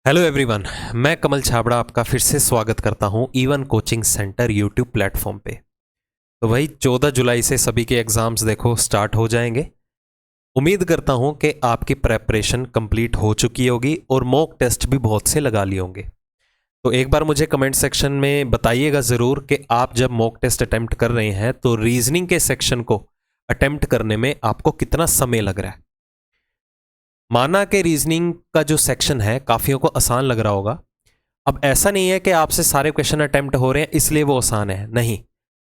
Hello everyone, मैं कमल छाबड़ा आपका फिर से स्वागत करता हूं even coaching centre YouTube platform पे। तो वही 14 जुलाई से सभी के एग्जाम्स देखो स्टार्ट हो जाएंगे। उम्मीद करता हूं कि आपकी प्रेपरेशन कंप्लीट हो चुकी होगी और मॉक टेस्ट भी बहुत से लगा लिए होंगे। तो एक बार मुझे कमेंट सेक्शन में बताइएगा ज़रूर कि आप जब मॉक टेस्ट अटेम्प्ट कर रहे हैं तो रीजनिंग के सेक्शन को अटेम्प्ट करने में आपको कितना समय लग रहा है। माना कि रीजनिंग का जो सेक्शन है काफ़ियों को आसान लग रहा होगा। अब ऐसा नहीं है कि आपसे सारे क्वेश्चन अटेम्प्ट हो रहे हैं इसलिए वो आसान है, नहीं।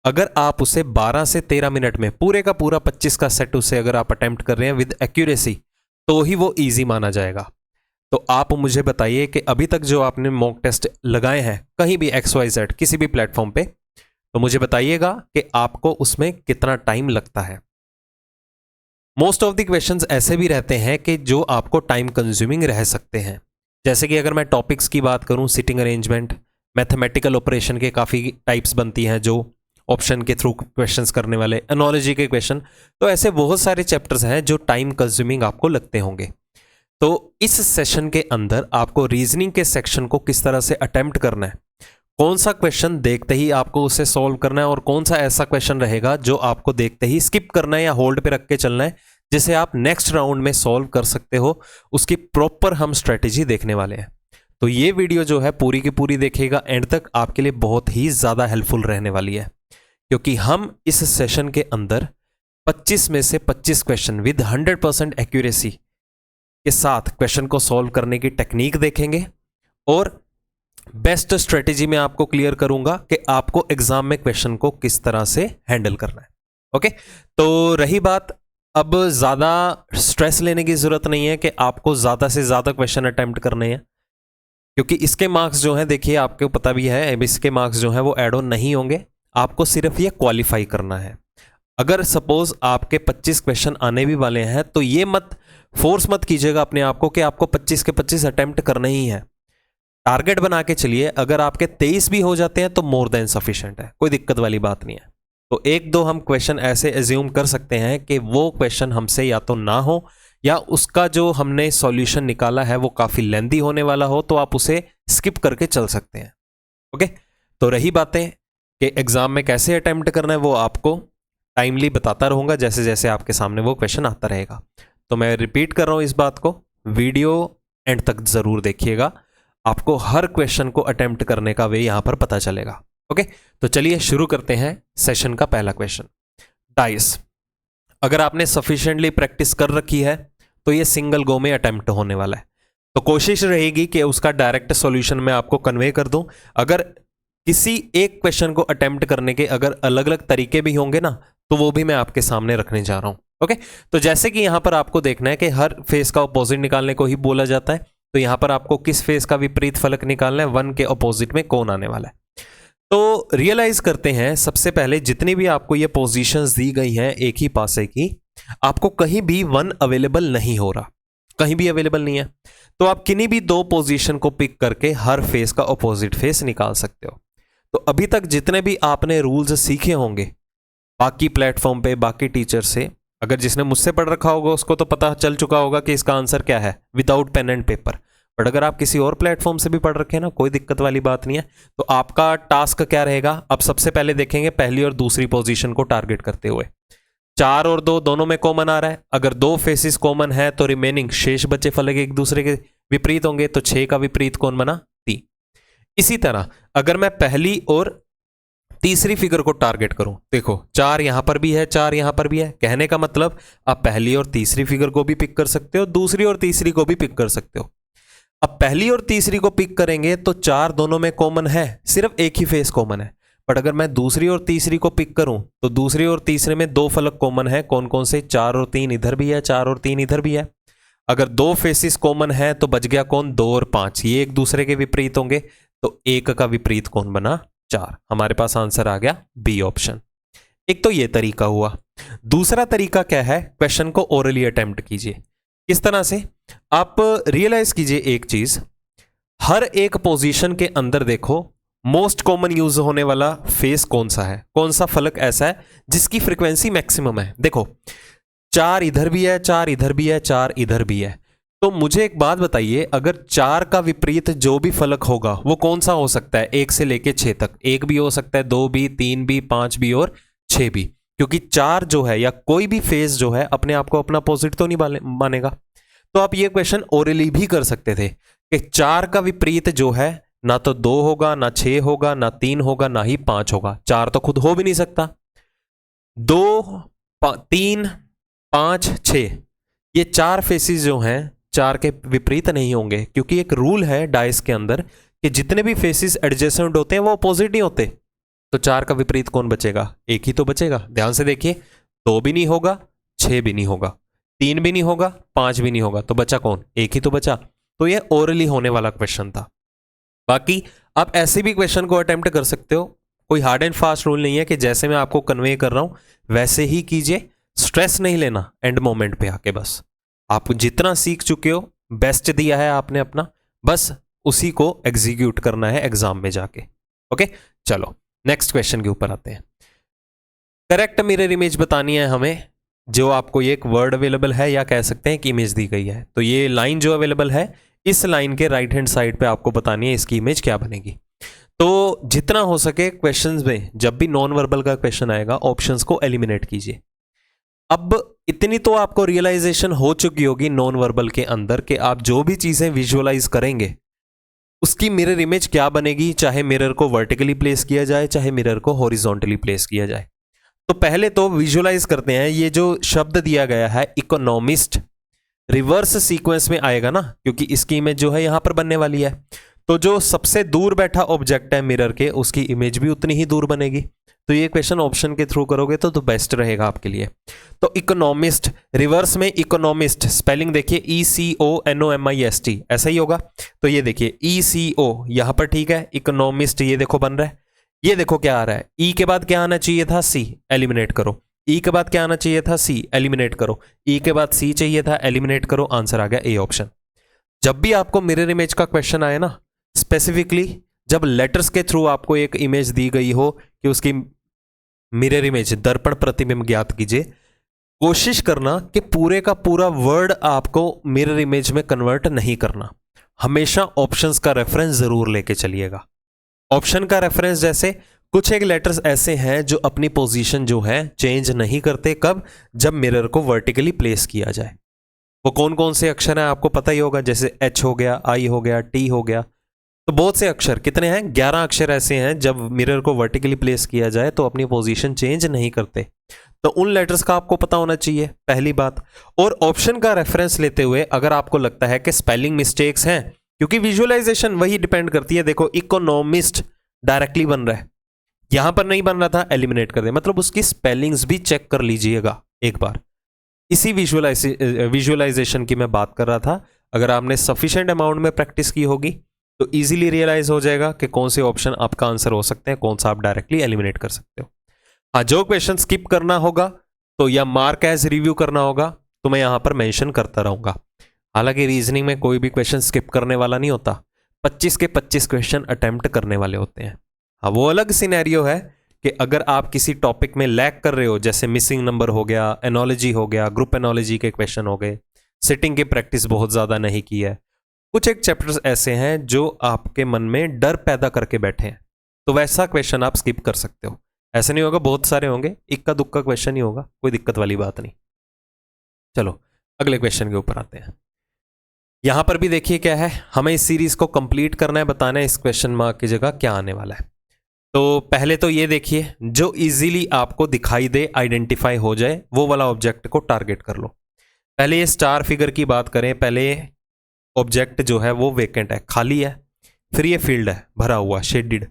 अगर आप उसे 12 से 13 मिनट में पूरे का पूरा 25 का सेट उसे अगर आप अटेम्प्ट कर रहे हैं विद एक्यूरेसी तो ही वो इजी माना जाएगा। तो आप मुझे बताइए कि अभी तक जो आपने मॉक टेस्ट लगाए हैं कहीं भी XYZ किसी भी प्लेटफॉर्म पे, तो मुझे बताइएगा कि आपको उसमें कितना टाइम लगता है। मोस्ट ऑफ द क्वेश्चंस ऐसे भी रहते हैं कि जो आपको टाइम कंज्यूमिंग रह सकते हैं। जैसे कि अगर मैं टॉपिक्स की बात करूं, सिटिंग अरेंजमेंट, मैथमेटिकल ऑपरेशन के काफ़ी टाइप्स बनती हैं जो ऑप्शन के थ्रू क्वेश्चंस करने वाले, एनोलॉजी के क्वेश्चन, तो ऐसे बहुत सारे चैप्टर्स हैं जो टाइम कंज्यूमिंग आपको लगते होंगे। तो इस सेशन के अंदर आपको रीजनिंग के सेक्शन को किस तरह से अटेम्प्ट करना है, कौन सा क्वेश्चन देखते ही आपको उसे सॉल्व करना है और कौन सा ऐसा क्वेश्चन रहेगा जो आपको देखते ही स्किप करना है या होल्ड पे रख के चलना है जिसे आप नेक्स्ट राउंड में सॉल्व कर सकते हो, उसकी प्रॉपर हम स्ट्रेटेजी देखने वाले हैं। तो ये वीडियो जो है पूरी की पूरी देखिएगा, एंड तक आपके लिए बहुत ही ज़्यादा हेल्पफुल रहने वाली है, क्योंकि हम इस सेशन के अंदर 25 में से 25 क्वेश्चन विद 100% एक्यूरेसी के साथ क्वेश्चन को सॉल्व करने की टेक्निक देखेंगे और बेस्ट स्ट्रेटेजी में आपको क्लियर करूंगा कि आपको एग्जाम में क्वेश्चन को किस तरह से हैंडल करना है। ओके, तो रही बात, अब ज़्यादा स्ट्रेस लेने की ज़रूरत नहीं है कि आपको ज़्यादा से ज़्यादा क्वेश्चन अटेम्प्ट करने हैं, क्योंकि इसके मार्क्स जो हैं, देखिए आपको पता भी है, अब इसके मार्क्स जो हैं वो ऐड ऑन नहीं होंगे, आपको सिर्फ ये क्वालिफाई करना है। अगर सपोज आपके 25 क्वेश्चन आने भी वाले हैं तो ये मत फोर्स मत कीजिएगा अपने आप को कि आपको 25 के 25 अटेम्प्ट करने ही है। टारगेट बना के चलिए, अगर आपके 23 भी हो जाते हैं तो मोर देन सफिशिएंट है, कोई दिक्कत वाली बात नहीं है। तो एक दो हम क्वेश्चन ऐसे एज्यूम कर सकते हैं कि वो क्वेश्चन हमसे या तो ना हो या उसका जो हमने सॉल्यूशन निकाला है वो काफ़ी लेंदी होने वाला हो, तो आप उसे स्किप करके चल सकते हैं। ओके, तो रही बातें कि एग्ज़ाम में कैसे अटेम्प्ट करना है वो आपको टाइमली बताता रहूँगा जैसे जैसे आपके सामने वो क्वेश्चन आता रहेगा। तो मैं रिपीट कर रहा हूँ इस बात को, वीडियो एंड तक ज़रूर देखिएगा, आपको हर क्वेश्चन को अटेम्प्ट करने का वे यहाँ पर पता चलेगा। ओके, तो चलिए शुरू करते हैं सेशन का पहला क्वेश्चन। डाइस, अगर आपने सफिशिएंटली प्रैक्टिस कर रखी है तो ये सिंगल गो में अटेम्प्ट होने वाला है, तो कोशिश रहेगी कि उसका डायरेक्ट सॉल्यूशन मैं आपको कन्वे कर दूं। अगर किसी एक क्वेश्चन को अटेम्प्ट करने के अगर अलग अलग तरीके भी होंगे ना, तो वो भी मैं आपके सामने रखने जा रहा हूं। ओके, तो जैसे कि यहां पर आपको देखना है कि हर फेस का अपोजिट निकालने को ही बोला जाता है, तो यहां पर आपको किस फेस का विपरीत फलक निकालना है, 1 के अपोजिट में कौन आने वाला है। तो रियलाइज करते हैं सबसे पहले, जितनी भी आपको ये पोजीशंस दी गई हैं एक ही पासे की, आपको कहीं भी 1 अवेलेबल नहीं हो रहा, कहीं भी अवेलेबल नहीं है। तो आप किन्हीं भी दो पोजीशन को पिक करके हर फेस का अपोजिट फेस निकाल सकते हो। तो अभी तक जितने भी आपने रूल्स सीखे होंगे बाकी प्लेटफॉर्म पे बाकी टीचर से, अगर जिसने मुझसे पढ़ रखा होगा उसको तो पता चल चुका होगा कि इसका आंसर क्या है without pen and paper. But अगर आप किसी और प्लेटफॉर्म से भी पढ़ रखे हैं ना, कोई दिक्कत वाली बात नहीं है। तो आपका टास्क क्या रहेगा, अब सबसे पहले देखेंगे पहली और दूसरी पोजीशन को टारगेट करते हुए। 4 और 2 दोनों में कॉमन आ रहा है, अगर 2 फेसिस कॉमन है तो रिमेनिंग शेष बचे फलक एक दूसरे के विपरीत होंगे, तो 6 का विपरीत कौन बना, 3। इसी तरह अगर मैं पहली और तीसरी फिगर को टारगेट करूं, देखो 4 यहां पर भी है, 4 यहां पर भी है, कहने का मतलब आप पहली और तीसरी फिगर को भी पिक कर सकते हो, दूसरी और तीसरी को भी पिक कर सकते हो। अब पहली और तीसरी को पिक करेंगे तो 4 दोनों में कॉमन है, सिर्फ एक ही फेस कॉमन है। बट अगर मैं दूसरी और तीसरी को पिक करूं तो दूसरी और तीसरे में 2 फलक कॉमन है, कौन कौन से, 4 और 3 इधर भी है, 4 और 3 इधर भी है। अगर 2 फेसिस कॉमन है तो बच गया कौन, 2 और 5, ये एक दूसरे के विपरीत होंगे, तो 1 का विपरीत कौन बना, 4। हमारे पास आंसर आ गया बी ऑप्शन। एक तो ये तरीका हुआ। दूसरा तरीका क्या है, क्वेश्चन को ओरली अटेम्प्ट कीजिए। किस तरह से, आप रियलाइज कीजिए एक चीज, हर एक पोजीशन के अंदर देखो मोस्ट कॉमन यूज होने वाला फेस कौन सा है, कौन सा फलक ऐसा है जिसकी फ्रीक्वेंसी मैक्सिमम है। देखो 4 इधर भी है, 4 इधर भी है, 4 इधर भी है, तो मुझे एक बात बताइए, अगर 4 का विपरीत जो भी फलक होगा वो कौन सा हो सकता है 1 से लेके 6 तक? 1 भी हो सकता है, 2 भी, 3 भी, 5 भी और 6 भी, क्योंकि 4 जो है या कोई भी फेज जो है अपने आप को अपना अपोजिट तो नहीं मानेगा। तो आप ये क्वेश्चन ओरली भी कर सकते थे कि 4 का विपरीत जो है ना तो 2 होगा, ना 6 होगा, ना 3 होगा, ना ही 5 होगा। 4 तो खुद हो भी नहीं सकता। 2, 3, 5, 6, ये 4 फेसेस जो हैं 4 के विपरीत नहीं होंगे, क्योंकि एक रूल है डाइस के अंदर कि जितने भी फेसेस एडजेसेंट होते हैं वो अपोजिट नहीं होते। तो 4 का विपरीत कौन बचेगा? एक ही तो बचेगा। ध्यान से देखिए, 2 भी नहीं होगा, 6 भी नहीं होगा, 3 भी नहीं होगा, 5 भी नहीं होगा, तो बचा कौन? एक ही तो बचा। तो ये ओरली होने वाला क्वेश्चन था। बाकी आप ऐसे भी क्वेश्चन को अटेम्प्ट कर सकते हो, कोई हार्ड एंड फास्ट रूल नहीं है कि जैसे मैं आपको कन्वे कर रहा हूं वैसे ही कीजिए। स्ट्रेस नहीं लेना एंड मोमेंट पे आके, बस आप जितना सीख चुके हो बेस्ट दिया है आपने अपना, बस उसी को एग्जीक्यूट करना है एग्जाम में जाके। ओके, चलो नेक्स्ट क्वेश्चन के ऊपर आते हैं। करेक्ट मिरर इमेज बतानी है हमें, जो आपको ये एक वर्ड अवेलेबल है या कह सकते हैं कि इमेज दी गई है। तो ये लाइन जो अवेलेबल है, इस लाइन के राइट हैंड साइड पे आपको बतानी है इसकी इमेज क्या बनेगी। तो जितना हो सके क्वेश्चंस में जब भी नॉन वर्बल का क्वेश्चन आएगा ऑप्शंस को एलिमिनेट कीजिए। अब इतनी तो आपको रियलाइजेशन हो चुकी होगी नॉन वर्बल के अंदर कि आप जो भी चीजें विजुअलाइज करेंगे उसकी मिरर इमेज क्या बनेगी, चाहे मिरर को वर्टिकली प्लेस किया जाए चाहे मिरर को हॉरिजॉन्टली प्लेस किया जाए। तो पहले तो विजुअलाइज करते हैं, ये जो शब्द दिया गया है इकोनॉमिस्ट, रिवर्स सीक्वेंस में आएगा ना, क्योंकि इसकी इमेज जो है यहां पर बनने वाली है। तो जो सबसे दूर बैठा ऑब्जेक्ट है मिरर के, उसकी इमेज भी उतनी ही दूर बनेगी। तो ये क्वेश्चन ऑप्शन के थ्रू करोगे तो बेस्ट रहेगा आपके लिए। तो इकोनॉमिस्ट, रिवर्स में इकोनॉमिस्ट, स्पेलिंग देखिए ECONOMIST, ऐसा ही होगा। तो ये देखिए ECO यहां पर ठीक है, इकोनॉमिस्ट ये देखो बन रहा है। ये देखो क्या आ रहा है, ई के बाद क्या आना चाहिए था? C, एलिमिनेट करो। ई के बाद क्या आना चाहिए था? C, एलिमिनेट करो। ई के बाद C चाहिए था, एलिमिनेट करो। आंसर आ गया ए ऑप्शन। जब भी आपको मिरर इमेज का क्वेश्चन आए ना, स्पेसिफिकली जब लेटर्स के थ्रू आपको एक इमेज दी गई हो कि उसकी मिरर इमेज दर्पण प्रतिबिंब ज्ञात कीजिए, कोशिश करना कि पूरे का पूरा वर्ड आपको मिरर इमेज में कन्वर्ट नहीं करना। हमेशा ऑप्शंस का रेफरेंस जरूर लेके चलिएगा। ऑप्शन का रेफरेंस जैसे कुछ एक लेटर्स ऐसे हैं जो अपनी पोजीशन जो है चेंज नहीं करते, कब? जब मिरर को वर्टिकली प्लेस किया जाए। वो कौन कौन से अक्षर हैं आपको पता ही होगा, जैसे H हो गया, I हो गया, T हो गया। तो बहुत से अक्षर, कितने हैं? 11 अक्षर ऐसे हैं जब मिरर को वर्टिकली प्लेस किया जाए तो अपनी पोजीशन चेंज नहीं करते। तो उन लेटर्स का आपको पता होना चाहिए, पहली बात। और ऑप्शन का रेफरेंस लेते हुए अगर आपको लगता है कि स्पेलिंग मिस्टेक्स हैं, क्योंकि विजुअलाइजेशन वही डिपेंड करती है। देखो इकोनॉमिस्ट डायरेक्टली बन रहा है, यहां पर नहीं बन रहा था, एलिमिनेट कर दे, मतलब उसकी स्पेलिंग्स भी चेक कर लीजिएगा एक बार। इसी विजुअलाइजेशन की मैं बात कर रहा था। अगर आपने सफिशिएंट अमाउंट में प्रैक्टिस की होगी तो इजीली रियलाइज हो जाएगा कि कौन से ऑप्शन आपका आंसर हो सकते हैं, कौन सा आप डायरेक्टली एलिमिनेट कर सकते हो। हाँ, जो क्वेश्चन स्किप करना होगा तो या मार्क एज रिव्यू करना होगा तो मैं यहां पर मेंशन करता रहूंगा। हालांकि रीजनिंग में कोई भी क्वेश्चन स्किप करने वाला नहीं होता, 25 के 25 क्वेश्चन अटेम्प्ट करने वाले होते हैं। हाँ, वो अलग सिनेरियो है कि अगर आप किसी टॉपिक में लैग कर रहे हो, जैसे मिसिंग नंबर हो गया, एनोलॉजी हो गया, ग्रुप एनोलॉजी के क्वेश्चन हो गए, सिटिंग की प्रैक्टिस बहुत ज़्यादा नहीं की है, कुछ एक चैप्टर्स ऐसे हैं जो आपके मन में डर पैदा करके बैठे हैं, तो वैसा क्वेश्चन आप स्किप कर सकते हो। ऐसा नहीं होगा, बहुत सारे होंगे, इक्का दुक्का क्वेश्चन ही होगा, कोई दिक्कत वाली बात नहीं। चलो अगले क्वेश्चन के ऊपर आते हैं। यहां पर भी देखिए क्या है, हमें इस सीरीज को कंप्लीट करना है, बताना है इस क्वेश्चन मार्क की जगह क्या आने वाला है। तो पहले तो ये देखिए, जो इजीली आपको दिखाई दे, आइडेंटिफाई हो जाए, वो वाला ऑब्जेक्ट को टारगेट कर लो। पहले ये स्टार फिगर की बात करें, पहले ऑब्जेक्ट जो है वो वेकेंट है, खाली है, फिर ये फील्ड है भरा हुआ शेडिड,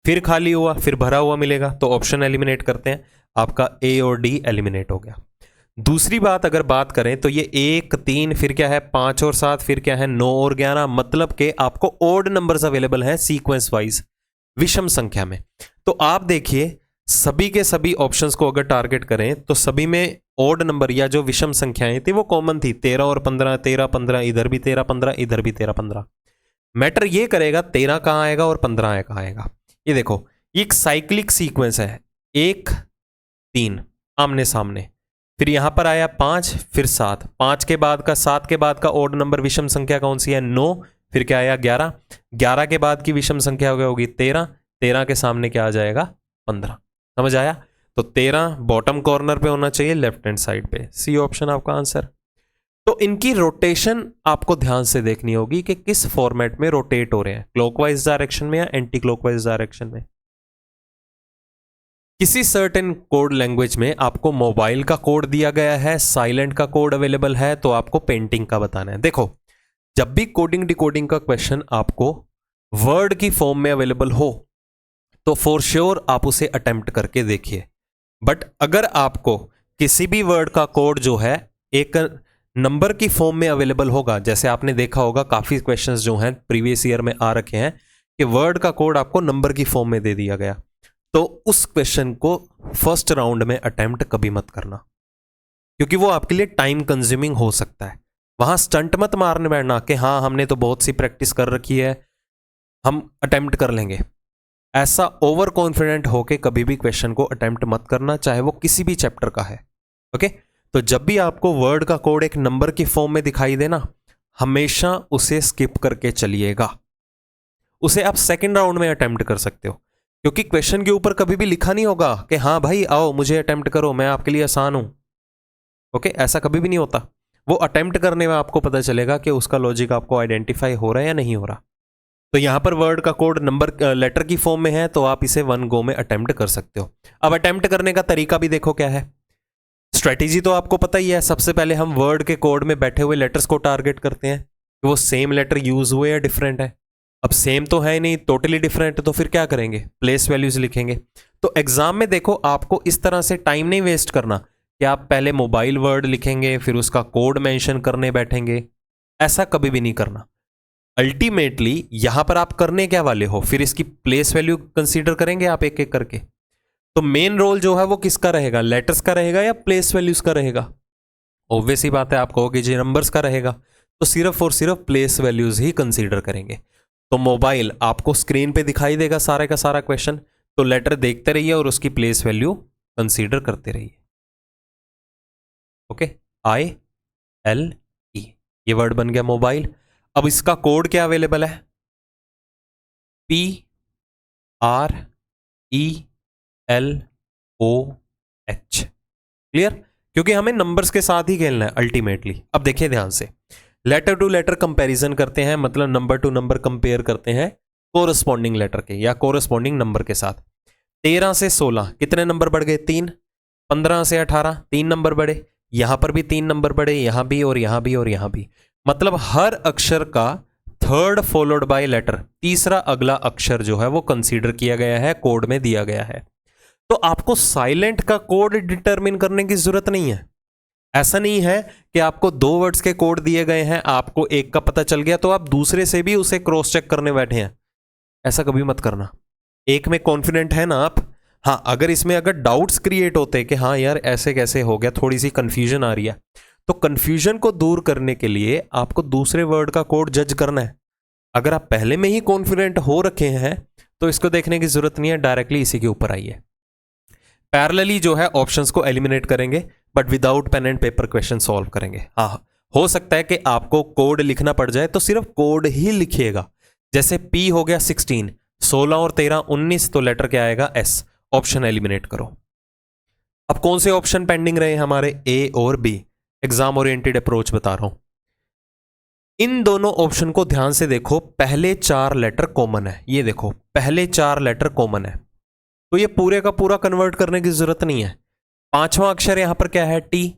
फिर खाली हुआ, फिर भरा हुआ मिलेगा, तो ऑप्शन एलिमिनेट करते हैं, आपका ए और डी एलिमिनेट हो गया। दूसरी बात अगर बात करें तो ये 1, 3, फिर क्या है 5 और 7, फिर क्या है 9 और 11, मतलब कि आपको ओड नंबर्स अवेलेबल हैं सीक्वेंस वाइज, विषम संख्या में। तो आप देखिए सभी के सभी ऑप्शंस को अगर टारगेट करें तो सभी में ओड नंबर या जो विषम संख्याएं थी वो कॉमन थी, 13 और 15, 13, 15, इधर भी 13, 15, इधर भी 13, 15। मैटर ये करेगा 13 कहाँ आएगा और 15 कहाँ आएगा। ये देखो, एक साइक्लिक सीक्वेंस है, 1, 3 आमने सामने, फिर यहां पर आया 5, फिर 7, 5 के बाद का 7 के बाद का ओड नंबर विषम संख्या कौन सी है 9, फिर क्या आया 11, 11 के बाद की विषम संख्या होगी 13, 13 के सामने क्या आ जाएगा 15। समझ आया? तो 13 बॉटम कॉर्नर पे होना चाहिए, लेफ्ट हैंड साइड पे। सी ऑप्शन आपका आंसर। तो इनकी रोटेशन आपको ध्यान से देखनी होगी कि किस फॉर्मेट में रोटेट हो रहे हैं, क्लॉकवाइज डायरेक्शन में या एंटी क्लॉकवाइज डायरेक्शन में। किसी सर्टेन कोड लैंग्वेज में आपको मोबाइल का कोड दिया गया है, साइलेंट का कोड अवेलेबल है, तो आपको पेंटिंग का बताना है। देखो, जब भी कोडिंग डिकोडिंग का क्वेश्चन आपको वर्ड की फॉर्म में अवेलेबल हो तो फॉर श्योर आप उसे अटेम्प्ट करके देखिए। बट अगर आपको किसी भी वर्ड का कोड जो है एक नंबर की फॉर्म में अवेलेबल होगा, जैसे आपने देखा होगा काफी क्वेश्चंस जो हैं प्रीवियस ईयर में आ रखे हैं कि वर्ड का कोड आपको नंबर की फॉर्म में दे दिया गया, तो उस क्वेश्चन को फर्स्ट राउंड में अटेम्प्ट कभी मत करना, क्योंकि वो आपके लिए टाइम कंज्यूमिंग हो सकता है। वहां स्टंट मत मारने बैठना कि हाँ हमने तो बहुत सी प्रैक्टिस कर रखी है, हम अटेम्प्ट कर लेंगे। ऐसा ओवर कॉन्फिडेंट होके कभी भी क्वेश्चन को अटेम्प्ट मत करना, चाहे वो किसी भी चैप्टर का है। ओके, तो जब भी आपको वर्ड का कोड एक नंबर की फॉर्म में दिखाई देना, हमेशा उसे स्किप करके चलिएगा। उसे आप सेकंड राउंड में अटेम्प्ट कर सकते हो, क्योंकि क्वेश्चन के ऊपर कभी भी लिखा नहीं होगा कि हाँ भाई आओ मुझे अटेम्प्ट करो, मैं आपके लिए आसान हूं। ओके, ऐसा कभी भी नहीं होता। वो अटेम्प्ट करने में आपको पता चलेगा कि उसका लॉजिक आपको आइडेंटिफाई हो रहा है या नहीं हो रहा। तो यहां पर वर्ड का कोड नंबर लेटर की फॉर्म में है, तो आप इसे वन गो में अटेम्प्ट कर सकते हो। अब अटेम्प्ट करने का तरीका भी देखो क्या है। स्ट्रेटेजी तो आपको पता ही है, सबसे पहले हम वर्ड के कोड में बैठे हुए लेटर्स को टारगेट करते हैं कि वो सेम लेटर यूज हुए या डिफरेंट है। अब सेम तो है नहीं, टोटली डिफरेंट, तो फिर क्या करेंगे, प्लेस वैल्यूज लिखेंगे। तो एग्जाम में देखो आपको इस तरह से टाइम नहीं वेस्ट करना कि आप पहले मोबाइल वर्ड लिखेंगे फिर उसका कोड मेंशन करने बैठेंगे, ऐसा कभी भी नहीं करना। अल्टीमेटली यहां पर आप करने क्या वाले हो, फिर इसकी प्लेस वैल्यू कंसीडर करेंगे आप एक एक करके। तो मेन रोल जो है वो किसका रहेगा, लेटर्स का रहेगा या प्लेस वैल्यूज का रहेगा? ऑब्वियस ही बात है, आप कहोगे जी नंबर्स का रहेगा, तो सिर्फ और सिर्फ प्लेस वैल्यूज ही कंसीडर करेंगे। तो मोबाइल आपको स्क्रीन पे दिखाई देगा सारे का सारा क्वेश्चन, तो लेटर देखते रहिए और उसकी प्लेस वैल्यू कंसीडर करते रहिए। ओके, ILE ये वर्ड बन गया मोबाइल। अब इसका कोड क्या अवेलेबल है, PRELOH। क्लियर? क्योंकि हमें नंबर्स के साथ ही खेलना है अल्टीमेटली। अब देखिए ध्यान से, लेटर टू लेटर कंपैरिजन करते हैं, मतलब नंबर टू नंबर कंपेयर करते हैं कोरस्पॉन्डिंग लेटर के या कोरस्पॉन्डिंग नंबर के साथ। 13 से 16 कितने नंबर बढ़ गए, 3। 15 से 18 3 नंबर बढ़े, यहां पर भी 3 नंबर बढ़े, यहां भी और यहां भी और यहां भी। मतलब हर अक्षर का थर्ड फॉलोड बाय लेटर, तीसरा अगला अक्षर जो है वो कंसीडर किया गया है, कोड में दिया गया है। तो आपको साइलेंट का कोड डिटरमिन करने की जरूरत नहीं है। ऐसा नहीं है कि आपको 2 वर्ड्स के कोड दिए गए हैं, आपको एक का पता चल गया तो आप दूसरे से भी उसे क्रॉस चेक करने बैठे हैं, ऐसा कभी मत करना। एक में कॉन्फिडेंट है ना आप, हाँ अगर इसमें अगर डाउट्स क्रिएट होते कि हाँ यार ऐसे कैसे हो गया, थोड़ी सी कंफ्यूजन आ रही है, तो कंफ्यूजन को दूर करने के लिए आपको दूसरे वर्ड का कोड जज करना है। अगर आप पहले में ही कॉन्फिडेंट हो रखे हैं तो इसको देखने की जरूरत नहीं है, डायरेक्टली इसी के ऊपर आइए। पैरेलली जो है ऑप्शंस को एलिमिनेट करेंगे, but without pen and paper question solve करेंगे। हाँ, हो सकता है कि आपको कोड लिखना पड़ जाए, तो सिर्फ कोड ही लिखिएगा। जैसे P हो गया 16, 16 और 13 19, तो लेटर क्या आएगा S, ऑप्शन एलिमिनेट करो। अब कौन से ऑप्शन पेंडिंग रहे हमारे, A और B। एग्जाम ओरिएंटेड अप्रोच बता रहा हूं, इन दोनों ऑप्शन को ध्यान से देखो, पहले 4 लेटर कॉमन है, ये देखो पहले 4 लेटर कॉमन है, तो ये पूरे का पूरा कन्वर्ट करने की जरूरत नहीं है। 5वां अक्षर यहां पर क्या है, T।